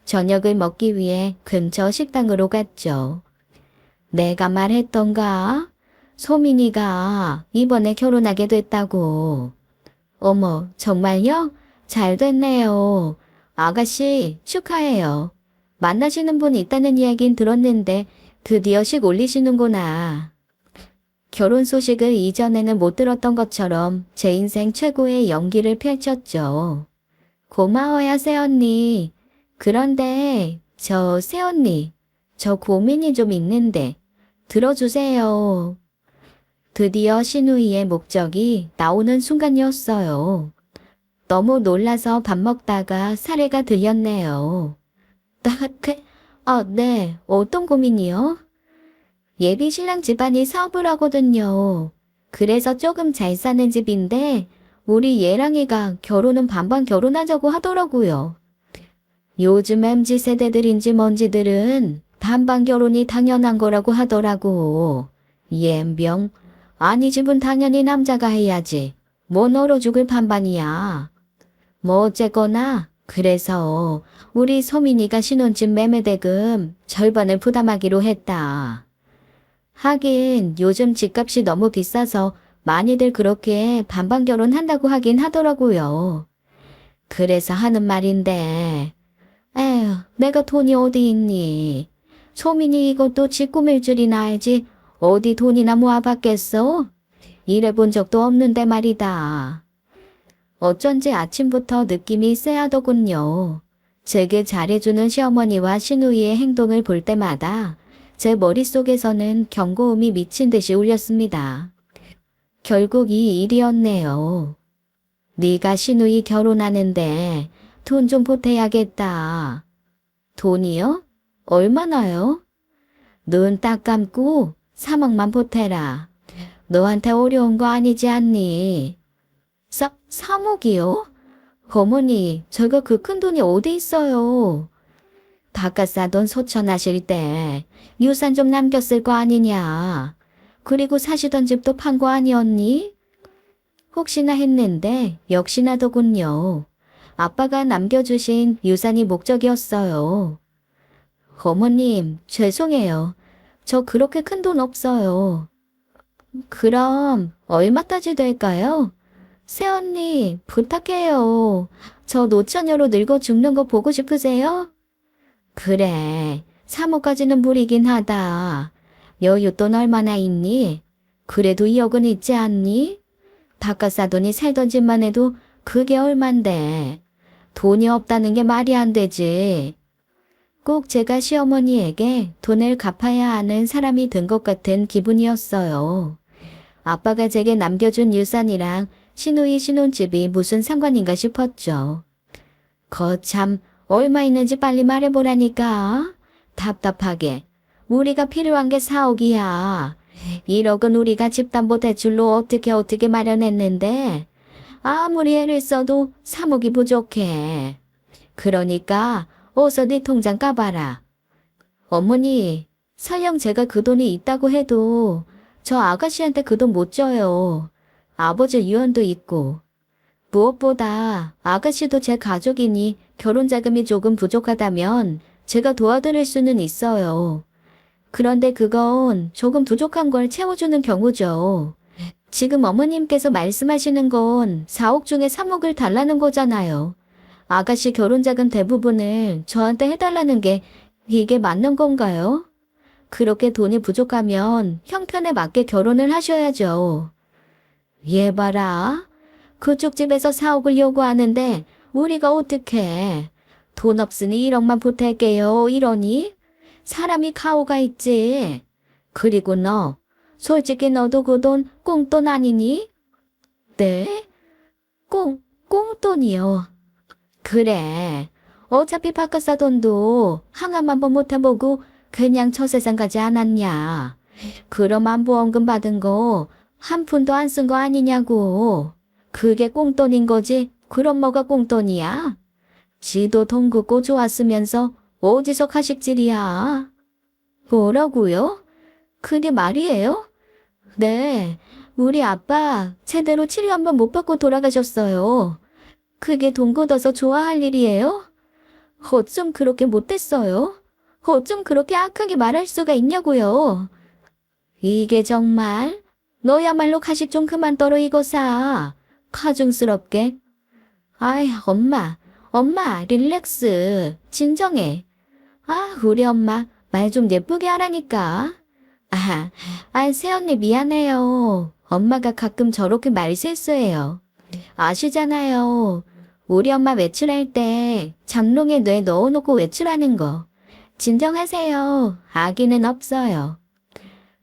[SPEAKER 1] 저녁을 먹기 위해 근처 식당으로 갔죠. 내가 말했던가? 소민이가 이번에 결혼하게 됐다고. 어머, 정말요? 잘 됐네요. 아가씨, 축하해요. 만나시는 분 있다는 이야긴 들었는데 드디어 식 올리시는구나. 결혼 소식을 이전에는 못 들었던 것처럼 제 인생 최고의 연기를 펼쳤죠. 고마워요, 새언니. 그런데 새언니, 저 고민이 좀 있는데 들어주세요. 드디어 시누이의 목적이 나오는 순간이었어요. 너무 놀라서 밥 먹다가 사례가 들렸네요. 네, 어떤 고민이요? 예비 신랑 집안이 사업을 하거든요. 그래서 조금 잘 사는 집인데 우리 예랑이가 결혼은 반반 결혼하자고 하더라고요. 요즘 MZ세대들인지 뭔지들은 반반 결혼이 당연한 거라고 하더라고. 옌병. 아니 집은 당연히 남자가 해야지. 뭔 얼어 죽을 반반이야. 뭐 어쨌거나 그래서 우리 소민이가 신혼집 매매대금 절반을 부담하기로 했다. 하긴 요즘 집값이 너무 비싸서 많이들 그렇게 반반 결혼한다고 하긴 하더라고요. 그래서 하는 말인데 에휴, 내가 돈이 어디 있니? 소민이 이것도 지 꾸밀 줄이나 알지 어디 돈이나 모아봤겠어? 일해본 적도 없는데 말이다. 어쩐지 아침부터 느낌이 쎄하더군요. 제게 잘해주는 시어머니와 시누이의 행동을 볼 때마다 제 머릿속에서는 경고음이 미친 듯이 울렸습니다. 결국 이 일이었네요. 네가 시누이 결혼하는데 돈 좀 보태야겠다. 돈이요? 얼마나요? 눈 딱 감고 3억만 보태라. 너한테 어려운 거 아니지 않니? 3억이요? 어머니, 제가 그 큰 돈이 어디 있어요? 바깥 사돈 소천하실 때 유산 좀 남겼을 거 아니냐. 그리고 사시던 집도 판 거 아니었니? 혹시나 했는데 역시나더군요. 아빠가 남겨주신 유산이 목적이었어요. 어머님, 죄송해요. 저 그렇게 큰 돈 없어요. 그럼 얼마까지 될까요? 새언니, 부탁해요. 저 노처녀로 늙어 죽는 거 보고 싶으세요? 그래, 3억까지는 무리긴 하다. 여윳돈 얼마나 있니? 그래도 2억은 있지 않니? 바깥 사돈이 살던 집만 해도 그게 얼만데. 돈이 없다는 게 말이 안 되지. 꼭 제가 시어머니에게 돈을 갚아야 하는 사람이 된 것 같은 기분이었어요. 아빠가 제게 남겨준 유산이랑 시누이 신혼집이 무슨 상관인가 싶었죠. 거참 얼마 있는지 빨리 말해보라니까. 답답하게. 우리가 필요한 게 4억이야. 1억은 우리가 집담보대출로 어떻게 마련했는데 아무리 애를 써도 3억이 부족해. 그러니까 어서 네 통장 까봐라. 어머니, 설령 제가 그 돈이 있다고 해도 저 아가씨한테 그 돈 못 줘요. 아버지 유언도 있고. 무엇보다 아가씨도 제 가족이니 결혼 자금이 조금 부족하다면 제가 도와드릴 수는 있어요. 그런데 그건 조금 부족한 걸 채워주는 경우죠. 지금 어머님께서 말씀하시는 건 4억 중에 3억을 달라는 거잖아요. 아가씨 결혼 자금 대부분을 저한테 해달라는 게 이게 맞는 건가요? 그렇게 돈이 부족하면 형편에 맞게 결혼을 하셔야죠. 얘 봐라. 그쪽 집에서 4억을 요구하는데 우리가 어떡해. 돈 없으니 1억만 보탤게요 이러니? 사람이 가오가 있지. 그리고 너, 솔직히 너도 그 돈 꽁돈 아니니? 네? 꽁돈이요. 그래. 어차피 바깥사 돈도 항암 한번 못 해보고 그냥 저 세상 가지 않았냐. 그럼 안보험금 받은 거 한 푼도 안 쓴 거 아니냐고. 그게 꽁돈인 거지. 그럼 뭐가 꽁돈이야? 지도 돈 긋고 좋았으면서 어디서 가식질이야. 뭐라고요? 그게 말이에요? 네, 우리 아빠 제대로 치료 한번 못 받고 돌아가셨어요. 그게 돈 걷어서 좋아할 일이에요? 어쩜 그렇게 못됐어요? 어쩜 그렇게 악하게 말할 수가 있냐고요? 이게 정말 너야말로 가식 좀 그만 떨어 이거사. 가증스럽게. 아이, 엄마, 릴렉스. 진정해. 아, 우리 엄마 말 좀 예쁘게 하라니까. 새언니 미안해요. 엄마가 가끔 저렇게 말 실수해요. 아시잖아요. 우리 엄마 외출할 때 장롱에 뇌 넣어놓고 외출하는 거. 진정하세요. 아기는 없어요.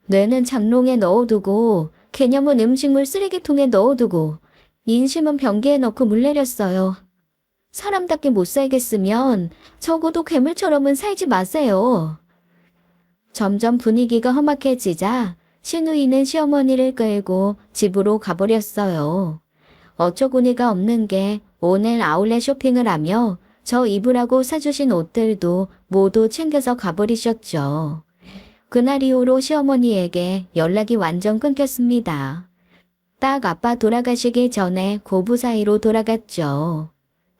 [SPEAKER 1] 뇌는 장롱에 넣어두고 개념은 음식물 쓰레기통에 넣어두고 인심은 변기에 넣고 물 내렸어요. 사람답게 못 살겠으면 적어도 괴물처럼은 살지 마세요. 점점 분위기가 험악해지자 시누이는 시어머니를 끌고 집으로 가버렸어요. 어처구니가 없는 게 오늘 아울렛 쇼핑을 하며 저 입으라고 사주신 옷들도 모두 챙겨서 가버리셨죠. 그날 이후로 시어머니에게 연락이 완전 끊겼습니다. 딱 아빠 돌아가시기 전에 고부 사이로 돌아갔죠.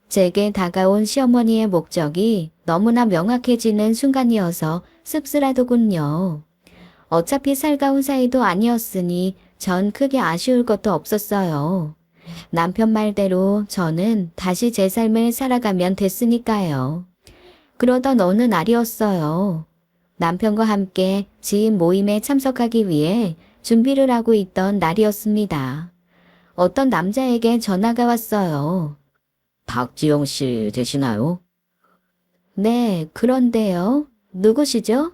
[SPEAKER 1] 제게 다가온 시어머니의 목적이 너무나 명확해지는 순간이어서 씁쓸하더군요. 어차피 살가운 사이도 아니었으니 전 크게 아쉬울 것도 없었어요. 남편 말대로 저는 다시 제 삶을 살아가면 됐으니까요. 그러던 어느 날이었어요. 남편과 함께 지인 모임에 참석하기 위해 준비를 하고 있던 날이었습니다. 어떤 남자에게 전화가 왔어요. 박지영 씨 되시나요? 네, 그런데요. 누구시죠?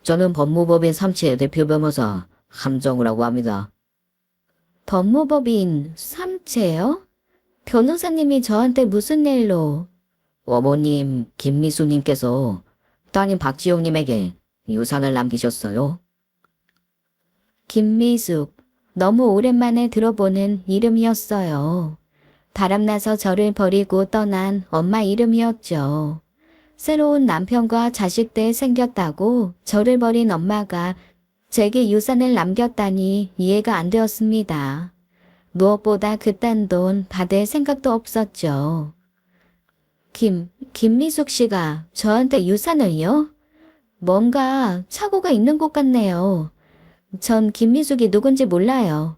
[SPEAKER 1] 저는 법무법인 삼치의 대표 변호사 함정우라고 합니다. 법무법인 삼체요? 변호사님이 저한테 무슨 일로? 어머님 김미수님께서 따님 박지영님에게 유산을 남기셨어요. 김미숙, 너무 오랜만에 들어보는 이름이었어요. 바람나서 저를 버리고 떠난 엄마 이름이었죠. 새로운 남편과 자식들 생겼다고 저를 버린 엄마가 제게 유산을 남겼다니 이해가 안 되었습니다. 무엇보다 그딴 돈 받을 생각도 없었죠. 김미숙 씨가 저한테 유산을요? 뭔가 착오가 있는 것 같네요. 전 김미숙이 누군지 몰라요.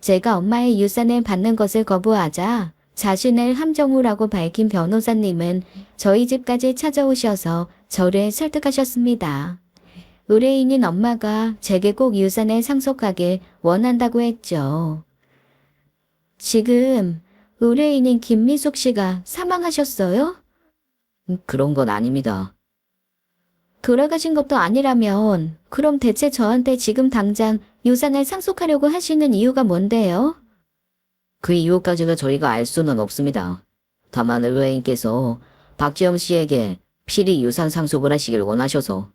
[SPEAKER 1] 제가 엄마의 유산을 받는 것을 거부하자 자신을 함정우라고 밝힌 변호사님은 저희 집까지 찾아오셔서 저를 설득하셨습니다. 의뢰인인 엄마가 제게 꼭 유산을 상속하길 원한다고 했죠. 지금 의뢰인인 김미숙 씨가 사망하셨어요? 그런 건 아닙니다. 돌아가신 것도 아니라면 그럼 대체 저한테 지금 당장 유산을 상속하려고 하시는 이유가 뭔데요? 그 이유까지는 저희가 알 수는 없습니다. 다만 의뢰인께서 박지영 씨에게 필히 유산 상속을 하시길 원하셔서.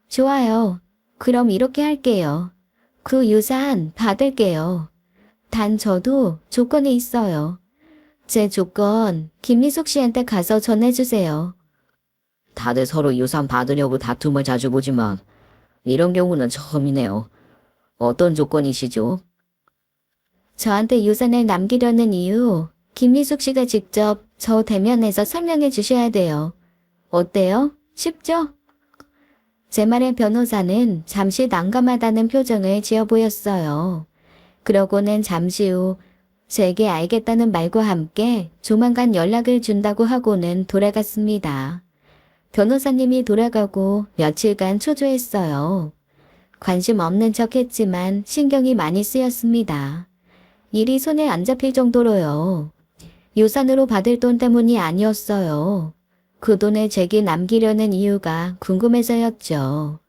[SPEAKER 1] 좋아요. 그럼 이렇게 할게요. 그 유산 받을게요. 단 저도 조건이 있어요. 제 조건 김미숙 씨한테 가서 전해주세요. 다들 서로 유산 받으려고 다툼을 자주 보지만 이런 경우는 처음이네요. 어떤 조건이시죠? 저한테 유산을 남기려는 이유, 김미숙 씨가 직접 저 대면해서 설명해 주셔야 돼요. 어때요? 쉽죠? 제 말에 변호사는 잠시 난감하다는 표정을 지어 보였어요. 그러고는 잠시 후 제게 알겠다는 말과 함께 조만간 연락을 준다고 하고는 돌아갔습니다. 변호사님이 돌아가고 며칠간 초조했어요. 관심 없는 척 했지만 신경이 많이 쓰였습니다. 일이 손에 안 잡힐 정도로요. 유산으로 받을 돈 때문이 아니었어요. 그 돈을 제게 남기려는 이유가 궁금해서였죠.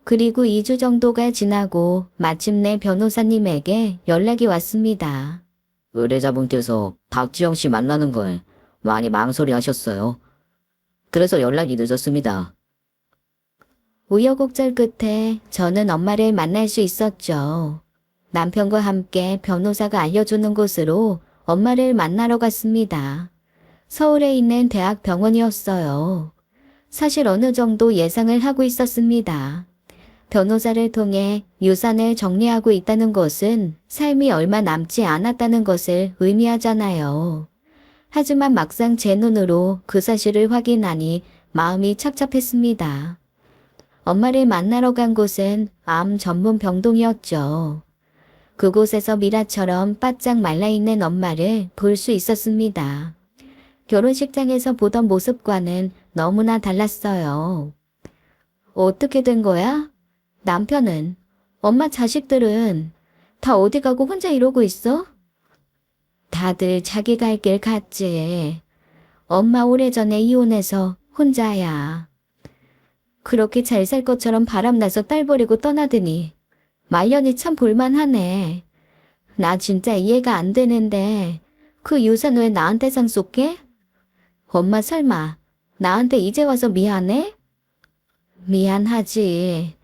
[SPEAKER 1] 그리고 2주 정도가 지나고 마침내 변호사님에게 연락이 왔습니다. 의뢰자분께서 박지영 씨 만나는 걸 많이 망설이 하셨어요. 그래서 연락이 늦었습니다. 우여곡절 끝에 저는 엄마를 만날 수 있었죠. 남편과 함께 변호사가 알려주는 곳으로 엄마를 만나러 갔습니다. 서울에 있는 대학병원이었어요. 사실 어느 정도 예상을 하고 있었습니다. 변호사를 통해 유산을 정리하고 있다는 것은 삶이 얼마 남지 않았다는 것을 의미하잖아요. 하지만 막상 제 눈으로 그 사실을 확인하니 마음이 착잡했습니다. 엄마를 만나러 간 곳은 암 전문 병동이었죠. 그곳에서 미라처럼 바짝 말라있는 엄마를 볼 수 있었습니다. 결혼식장에서 보던 모습과는 너무나 달랐어요. 어떻게 된 거야? 남편은? 엄마 자식들은? 다 어디 가고 혼자 이러고 있어? 다들 자기 갈 길 갔지. 엄마 오래전에 이혼해서 혼자야. 그렇게 잘 살 것처럼 바람나서 딸 버리고 떠나더니 말년이 참 볼만하네. 나 진짜 이해가 안 되는데 그 유산 왜 나한테 상속해? 엄마 설마 나한테 이제 와서 미안해? 미안하지.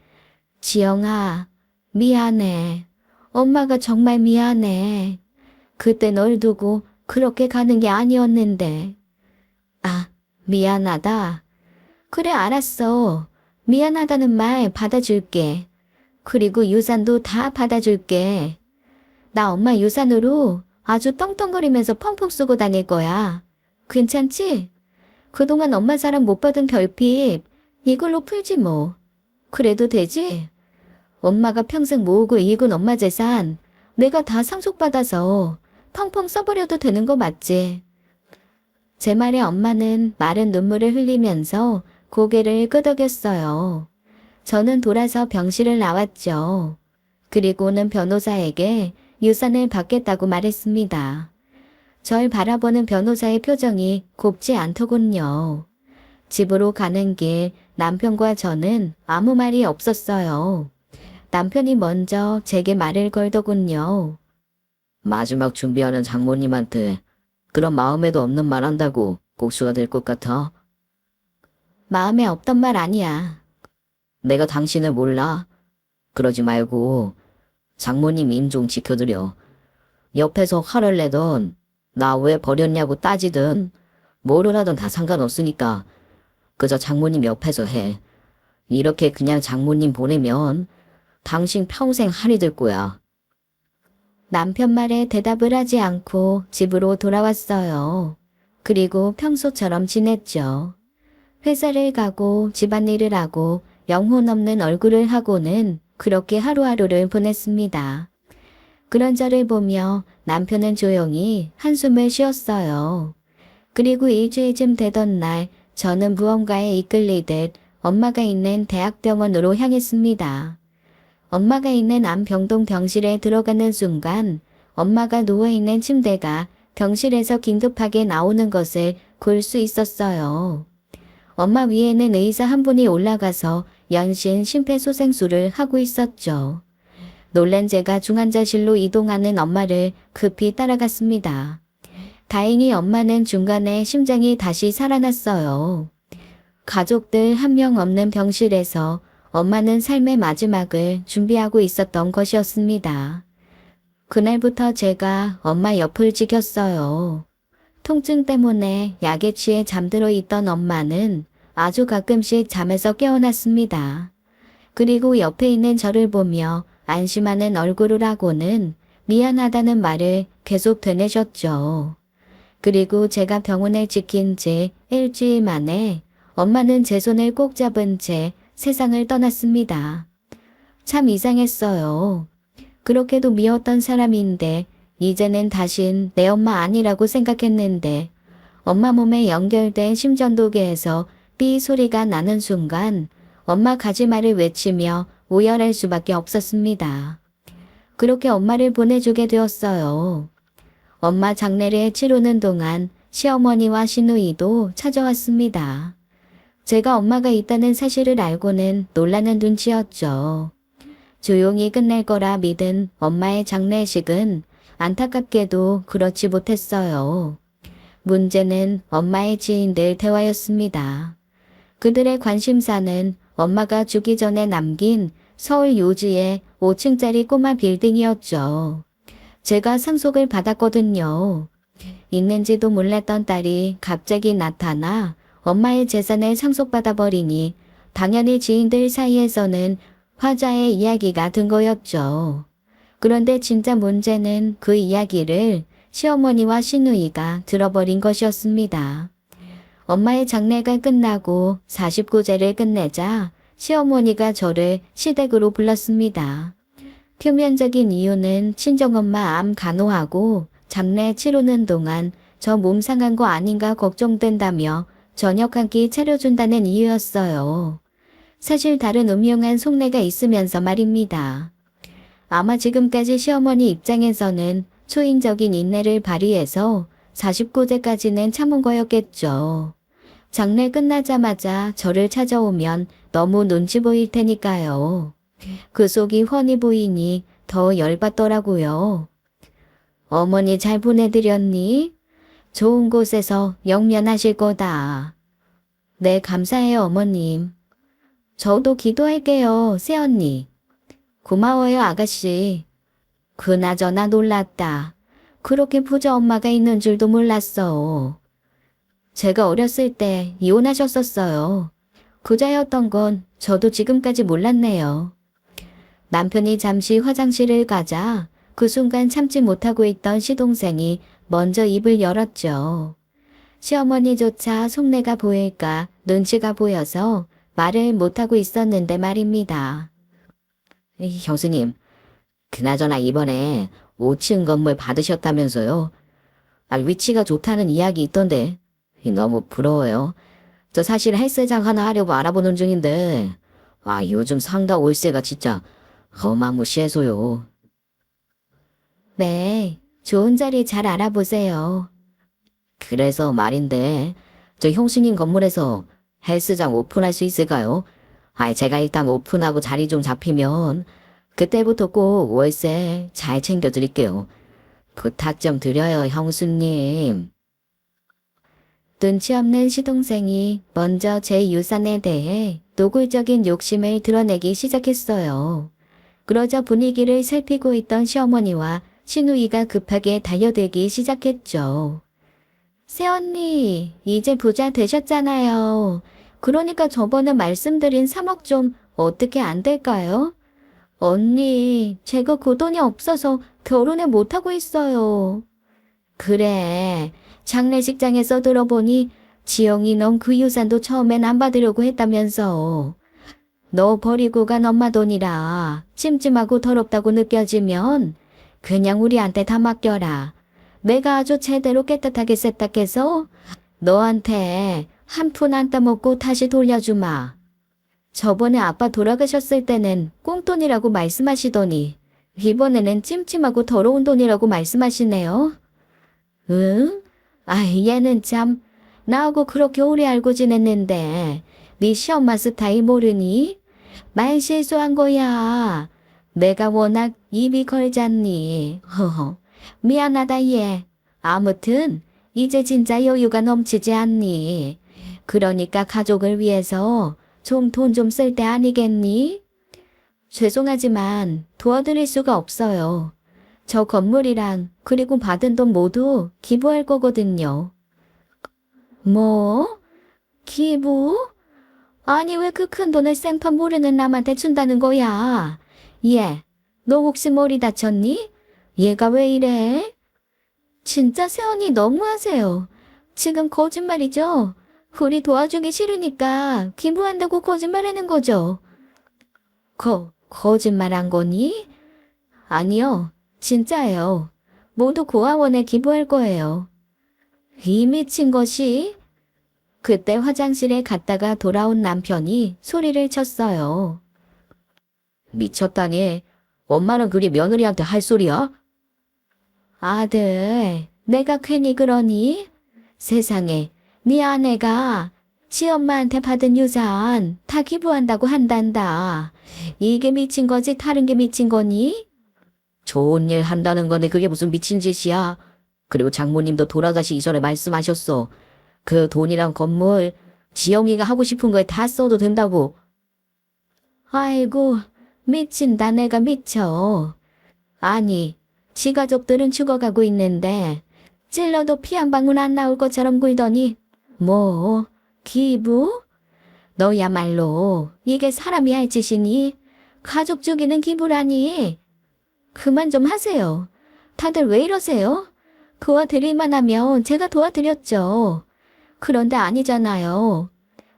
[SPEAKER 1] 지영아, 미안해. 엄마가 정말 미안해. 그때 널 두고 그렇게 가는 게 아니었는데. 아, 미안하다. 그래, 알았어. 미안하다는 말 받아줄게. 그리고 유산도 다 받아줄게. 나 엄마 유산으로 아주 떵떵거리면서 펑펑 쓰고 다닐 거야. 괜찮지? 그동안 엄마 사랑 못 받은 결핍 이걸로 풀지 뭐. 그래도 되지? 엄마가 평생 모으고 이군 엄마 재산 내가 다 상속받아서 펑펑 써버려도 되는 거 맞지? 제 말에 엄마는 마른 눈물을 흘리면서 고개를 끄덕였어요. 저는 돌아서 병실을 나왔죠. 그리고는 변호사에게 유산을 받겠다고 말했습니다. 절 바라보는 변호사의 표정이 곱지 않더군요. 집으로 가는 길 남편과 저는 아무 말이 없었어요. 남편이 먼저 제게 말을 걸더군요. 마지막 준비하는 장모님한테 그런 마음에도 없는 말 한다고 복수가 될 것 같아. 마음에 없던 말 아니야. 내가 당신을 몰라. 그러지 말고 장모님 임 좀 지켜드려. 옆에서 화를 내던 나 왜 버렸냐고 따지든 뭐를 하든 다 상관없으니까 그저 장모님 옆에서 해. 이렇게 그냥 장모님 보내면 당신 평생 한이 될 거야. 남편 말에 대답을 하지 않고 집으로 돌아왔어요. 그리고 평소처럼 지냈죠. 회사를 가고 집안일을 하고 영혼 없는 얼굴을 하고는 그렇게 하루하루를 보냈습니다. 그런 저를 보며 남편은 조용히 한숨을 쉬었어요. 그리고 일주일쯤 되던 날 저는 무언가에 이끌리듯 엄마가 있는 대학병원으로 향했습니다. 엄마가 있는 암병동 병실에 들어가는 순간 엄마가 누워있는 침대가 병실에서 긴급하게 나오는 것을 볼 수 있었어요. 엄마 위에는 의사 한 분이 올라가서 연신 심폐소생술을 하고 있었죠. 놀란 제가 중환자실로 이동하는 엄마를 급히 따라갔습니다. 다행히 엄마는 중간에 심장이 다시 살아났어요. 가족들 한 명 없는 병실에서 엄마는 삶의 마지막을 준비하고 있었던 것이었습니다. 그날부터 제가 엄마 옆을 지켰어요. 통증 때문에 약에 취해 잠들어 있던 엄마는 아주 가끔씩 잠에서 깨어났습니다. 그리고 옆에 있는 저를 보며 안심하는 얼굴을 하고는 미안하다는 말을 계속 되뇌셨죠. 그리고 제가 병원을 지킨 지 일주일 만에 엄마는 제 손을 꼭 잡은 채 세상을 떠났습니다. 참 이상했어요. 그렇게도 미웠던 사람인데 이제는 다신 내 엄마 아니라고 생각했는데 엄마 몸에 연결된 심전도계에서 삐 소리가 나는 순간 엄마 가지마를 외치며 오열할 수밖에 없었습니다. 그렇게 엄마를 보내주게 되었어요. 엄마 장례를 치르는 동안 시어머니와 시누이도 찾아왔습니다. 제가 엄마가 있다는 사실을 알고는 놀라는 눈치였죠. 조용히 끝날 거라 믿은 엄마의 장례식은 안타깝게도 그렇지 못했어요. 문제는 엄마의 지인들 대화였습니다. 그들의 관심사는 엄마가 죽기 전에 남긴 서울 요지의 5층짜리 꼬마 빌딩이었죠. 제가 상속을 받았거든요. 있는지도 몰랐던 딸이 갑자기 나타나 엄마의 재산을 상속받아 버리니 당연히 지인들 사이에서는 화자의 이야기가 든 거였죠. 그런데 진짜 문제는 그 이야기를 시어머니와 시누이가 들어버린 것이었습니다. 엄마의 장례가 끝나고 49제를 끝내자 시어머니가 저를 시댁으로 불렀습니다. 표면적인 이유는 친정엄마 암 간호하고 장례 치르는 동안 저 몸 상한 거 아닌가 걱정된다며 저녁 한 끼 차려준다는 이유였어요. 사실 다른 음흉한 속내가 있으면서 말입니다. 아마 지금까지 시어머니 입장에서는 초인적인 인내를 발휘해서 49제까지는 참은 거였겠죠. 장례 끝나자마자 저를 찾아오면 너무 눈치 보일 테니까요. 그 속이 훤히 보이니 더 열받더라고요. 어머니 잘 보내드렸니? 좋은 곳에서 영면하실 거다. 네, 감사해요, 어머님. 저도 기도할게요, 새언니. 고마워요, 아가씨. 그나저나 놀랐다. 그렇게 부자 엄마가 있는 줄도 몰랐어. 제가 어렸을 때 이혼하셨었어요. 부자였던 건 저도 지금까지 몰랐네요. 남편이 잠시 화장실을 가자 그 순간 참지 못하고 있던 시동생이 먼저 입을 열었죠. 시어머니조차 속내가 보일까 눈치가 보여서 말을 못하고 있었는데 말입니다. 형수님, 그나저나 이번에 5층 건물 받으셨다면서요? 위치가 좋다는 이야기 있던데 너무 부러워요. 저 사실 헬스장 하나 하려고 알아보는 중인데 요즘 상가 월세가 진짜 어마무시해서요. 네, 좋은 자리 잘 알아보세요. 그래서 말인데 저 형수님 건물에서 헬스장 오픈할 수 있을까요? 제가 일단 오픈하고 자리 좀 잡히면 그때부터 꼭 월세 잘 챙겨드릴게요. 부탁 좀 드려요, 형수님. 눈치 없는 시동생이 먼저 제 유산에 대해 노골적인 욕심을 드러내기 시작했어요. 그러자 분위기를 살피고 있던 시어머니와 시누이가 급하게 달려들기 시작했죠. 새언니, 이제 부자 되셨잖아요. 그러니까 저번에 말씀드린 3억 좀 어떻게 안 될까요? 언니, 제가 그 돈이 없어서 결혼을 못하고 있어요. 그래, 장례식장에서 들어보니 지영이 넌 그 유산도 처음엔 안 받으려고 했다면서. 너 버리고 간 엄마 돈이라 찜찜하고 더럽다고 느껴지면 그냥 우리한테 다 맡겨라. 내가 아주 제대로 깨끗하게 세탁해서 너한테 한 푼 안 따먹고 다시 돌려주마. 저번에 아빠 돌아가셨을 때는 꽁돈이라고 말씀하시더니 이번에는 찜찜하고 더러운 돈이라고 말씀하시네요. 응? 얘는 참 나하고 그렇게 오래 알고 지냈는데 네 시엄마 스타일 모르니? 말 실수한 거야. 내가 워낙 입이 걸잖니. 허허. 미안하다 얘. 아무튼 이제 진짜 여유가 넘치지 않니? 그러니까 가족을 위해서 좀 돈 좀 쓸 때 아니겠니? 죄송하지만 도와드릴 수가 없어요. 저 건물이랑 그리고 받은 돈 모두 기부할 거거든요. 뭐? 기부? 아니 왜 그 큰 돈을 생판 모르는 남한테 준다는 거야? 얘, 너 혹시 머리 다쳤니? 얘가 왜 이래? 진짜 세연이 너무하세요. 지금 거짓말이죠? 우리 도와주기 싫으니까 기부한다고 거짓말하는 거죠. 거짓말한 거니? 아니요, 진짜예요. 모두 고아원에 기부할 거예요. 이 미친 것이? 그때 화장실에 갔다가 돌아온 남편이 소리를 쳤어요. 미쳤다니. 엄마는 그리 며느리한테 할 소리야? 아들, 내가 괜히 그러니? 세상에, 네 아내가 시엄마한테 받은 유산 다 기부한다고 한단다. 이게 미친 거지 다른 게 미친 거니? 좋은 일 한다는 건데 그게 무슨 미친 짓이야. 그리고 장모님도 돌아가시기 전에 말씀하셨어. 그 돈이랑 건물 지영이가 하고 싶은 거에 다 써도 된다고. 아이고, 미친다 내가 미쳐. 아니, 지 가족들은 죽어가고 있는데 찔러도 피 한 방울 안 나올 것처럼 굴더니 뭐 기부? 너야말로 이게 사람이 할 짓이니? 가족 죽이는 기부라니. 그만 좀 하세요. 다들 왜 이러세요? 도와드릴만 하면 제가 도와드렸죠. 그런데 아니잖아요.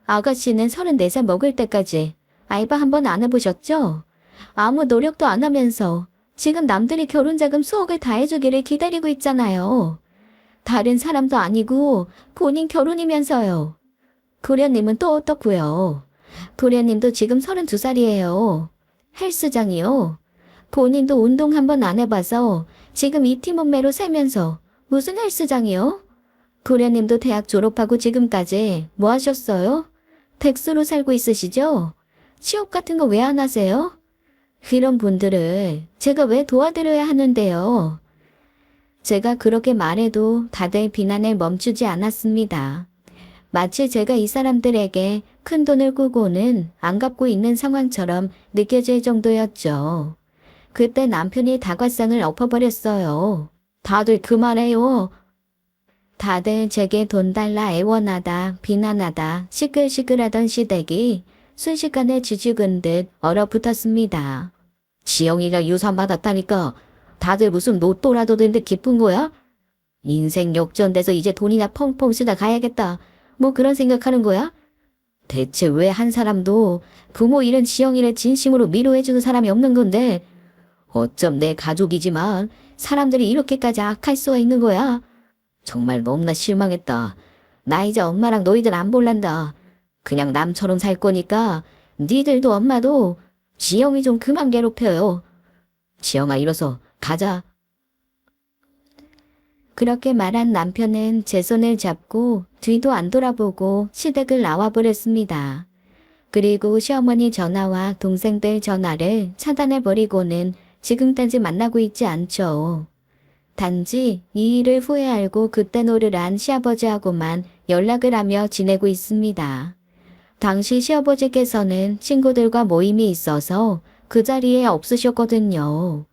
[SPEAKER 1] 아가씨는 34살 먹을 때까지 알바 한 번 안 해보셨죠? 아무 노력도 안 하면서 지금 남들이 결혼자금 수억을 다 해주기를 기다리고 있잖아요. 다른 사람도 아니고 본인 결혼이면서요. 도련님은 또 어떻고요? 도련님도 지금 32살이에요. 헬스장이요. 본인도 운동 한 번 안 해봐서 지금 이 팀원매로 살면서 무슨 헬스장이요? 도련님도 대학 졸업하고 지금까지 뭐 하셨어요? 백수로 살고 있으시죠? 취업 같은 거 왜 안 하세요? 이런 분들을 제가 왜 도와드려야 하는데요? 제가 그렇게 말해도 다들 비난을 멈추지 않았습니다. 마치 제가 이 사람들에게 큰 돈을 꾸고는 안 갚고 있는 상황처럼 느껴질 정도였죠. 그때 남편이 다과상을 엎어버렸어요. 다들 그만해요. 다들 제게 돈 달라 애원하다, 비난하다, 시끌시끌하던 시댁이 순식간에 쥐죽은 듯 얼어붙었습니다. 지영이가 유산 받았다니까 다들 무슨 로또라도 된 듯 기쁜 거야? 인생 역전돼서 이제 돈이나 펑펑 쓰다 가야겠다. 뭐 그런 생각하는 거야? 대체 왜 한 사람도 부모 잃은 지영이를 진심으로 위로해주는 사람이 없는 건데 어쩜 내 가족이지만 사람들이 이렇게까지 악할 수가 있는 거야? 정말 너무나 실망했다. 나 이제 엄마랑 너희들 안 볼란다. 그냥 남처럼 살 거니까 니들도 엄마도 지영이 좀 그만 괴롭혀요. 지영아 일어서 가자. 그렇게 말한 남편은 제 손을 잡고 뒤도 안 돌아보고 시댁을 나와버렸습니다. 그리고 시어머니 전화와 동생들 전화를 차단해버리고는 지금까지 만나고 있지 않죠. 단지 이 일을 후에 알고 그때 노를 시아버지하고만 연락을 하며 지내고 있습니다. 당시 시아버지께서는 친구들과 모임이 있어서 그 자리에 없으셨거든요.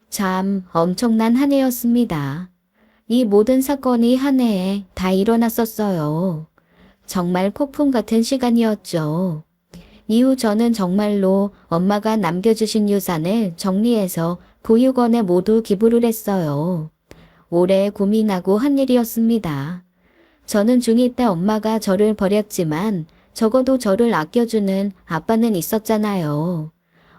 [SPEAKER 1] 참 엄청난 한 해였습니다. 이 모든 사건이 한 해에 다 일어났었어요. 정말 폭풍 같은 시간이었죠. 이후 저는 정말로 엄마가 남겨주신 유산을 정리해서 보육원에 모두 기부를 했어요. 오래 고민하고 한 일이었습니다. 저는 중2 때 엄마가 저를 버렸지만 적어도 저를 아껴주는 아빠는 있었잖아요.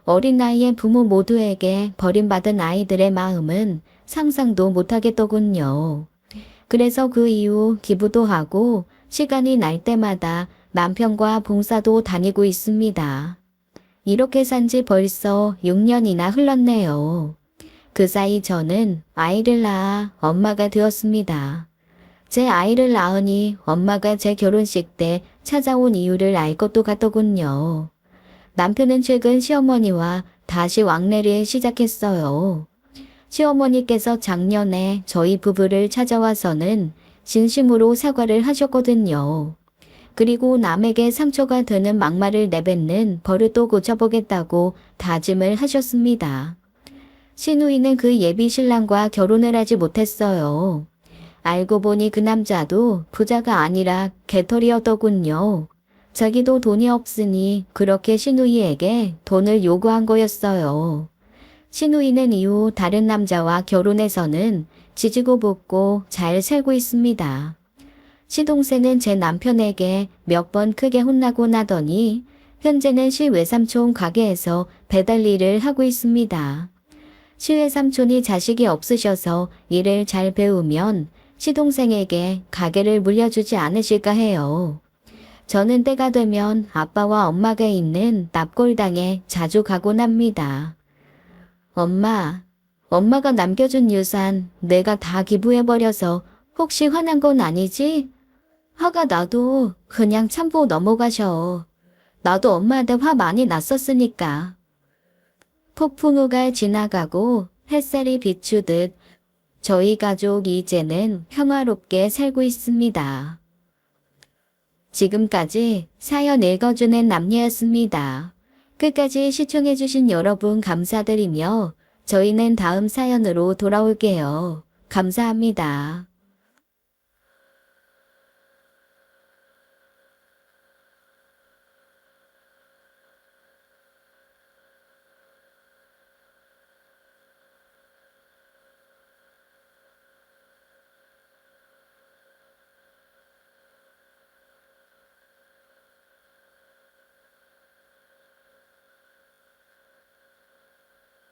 [SPEAKER 1] 어린 나이에 부모 모두에게 버림받은 아이들의 마음은 상상도 못하겠더군요. 그래서 그 이후 기부도 하고 시간이 날 때마다 남편과 봉사도 다니고 있습니다. 이렇게 산 지 벌써 6년이나 흘렀네요. 그 사이 저는 아이를 낳아 엄마가 되었습니다. 제 아이를 낳으니 엄마가 제 결혼식 때 찾아온 이유를 알 것도 같더군요. 남편은 최근 시어머니와 다시 왕래를 시작했어요. 시어머니께서 작년에 저희 부부를 찾아와서는 진심으로 사과를 하셨거든요. 그리고 남에게 상처가 되는 막말을 내뱉는 버릇도 고쳐보겠다고 다짐을 하셨습니다. 신우이는 그 예비 신랑과 결혼을 하지 못했어요. 알고 보니 그 남자도 부자가 아니라 개털이었더군요. 자기도 돈이 없으니 그렇게 신우이에게 돈을 요구한 거였어요. 신우이는 이후 다른 남자와 결혼해서는 지지고 볶고 잘 살고 있습니다. 시동생은 제 남편에게 몇 번 크게 혼나고 나더니 현재는 시외삼촌 가게에서 배달 일을 하고 있습니다. 시외삼촌이 자식이 없으셔서 일을 잘 배우면 시동생에게 가게를 물려주지 않으실까 해요. 저는 때가 되면 아빠와 엄마가 있는 납골당에 자주 가곤 합니다. 엄마가 남겨준 유산 내가 다 기부해버려서 혹시 화난 건 아니지? 화가 나도 그냥 참고 넘어가셔. 나도 엄마한테 화 많이 났었으니까. 폭풍우가 지나가고 햇살이 비추듯 저희 가족 이제는 평화롭게 살고 있습니다. 지금까지 사연 읽어주는 남녀였습니다. 끝까지 시청해주신 여러분 감사드리며 저희는 다음 사연으로 돌아올게요. 감사합니다.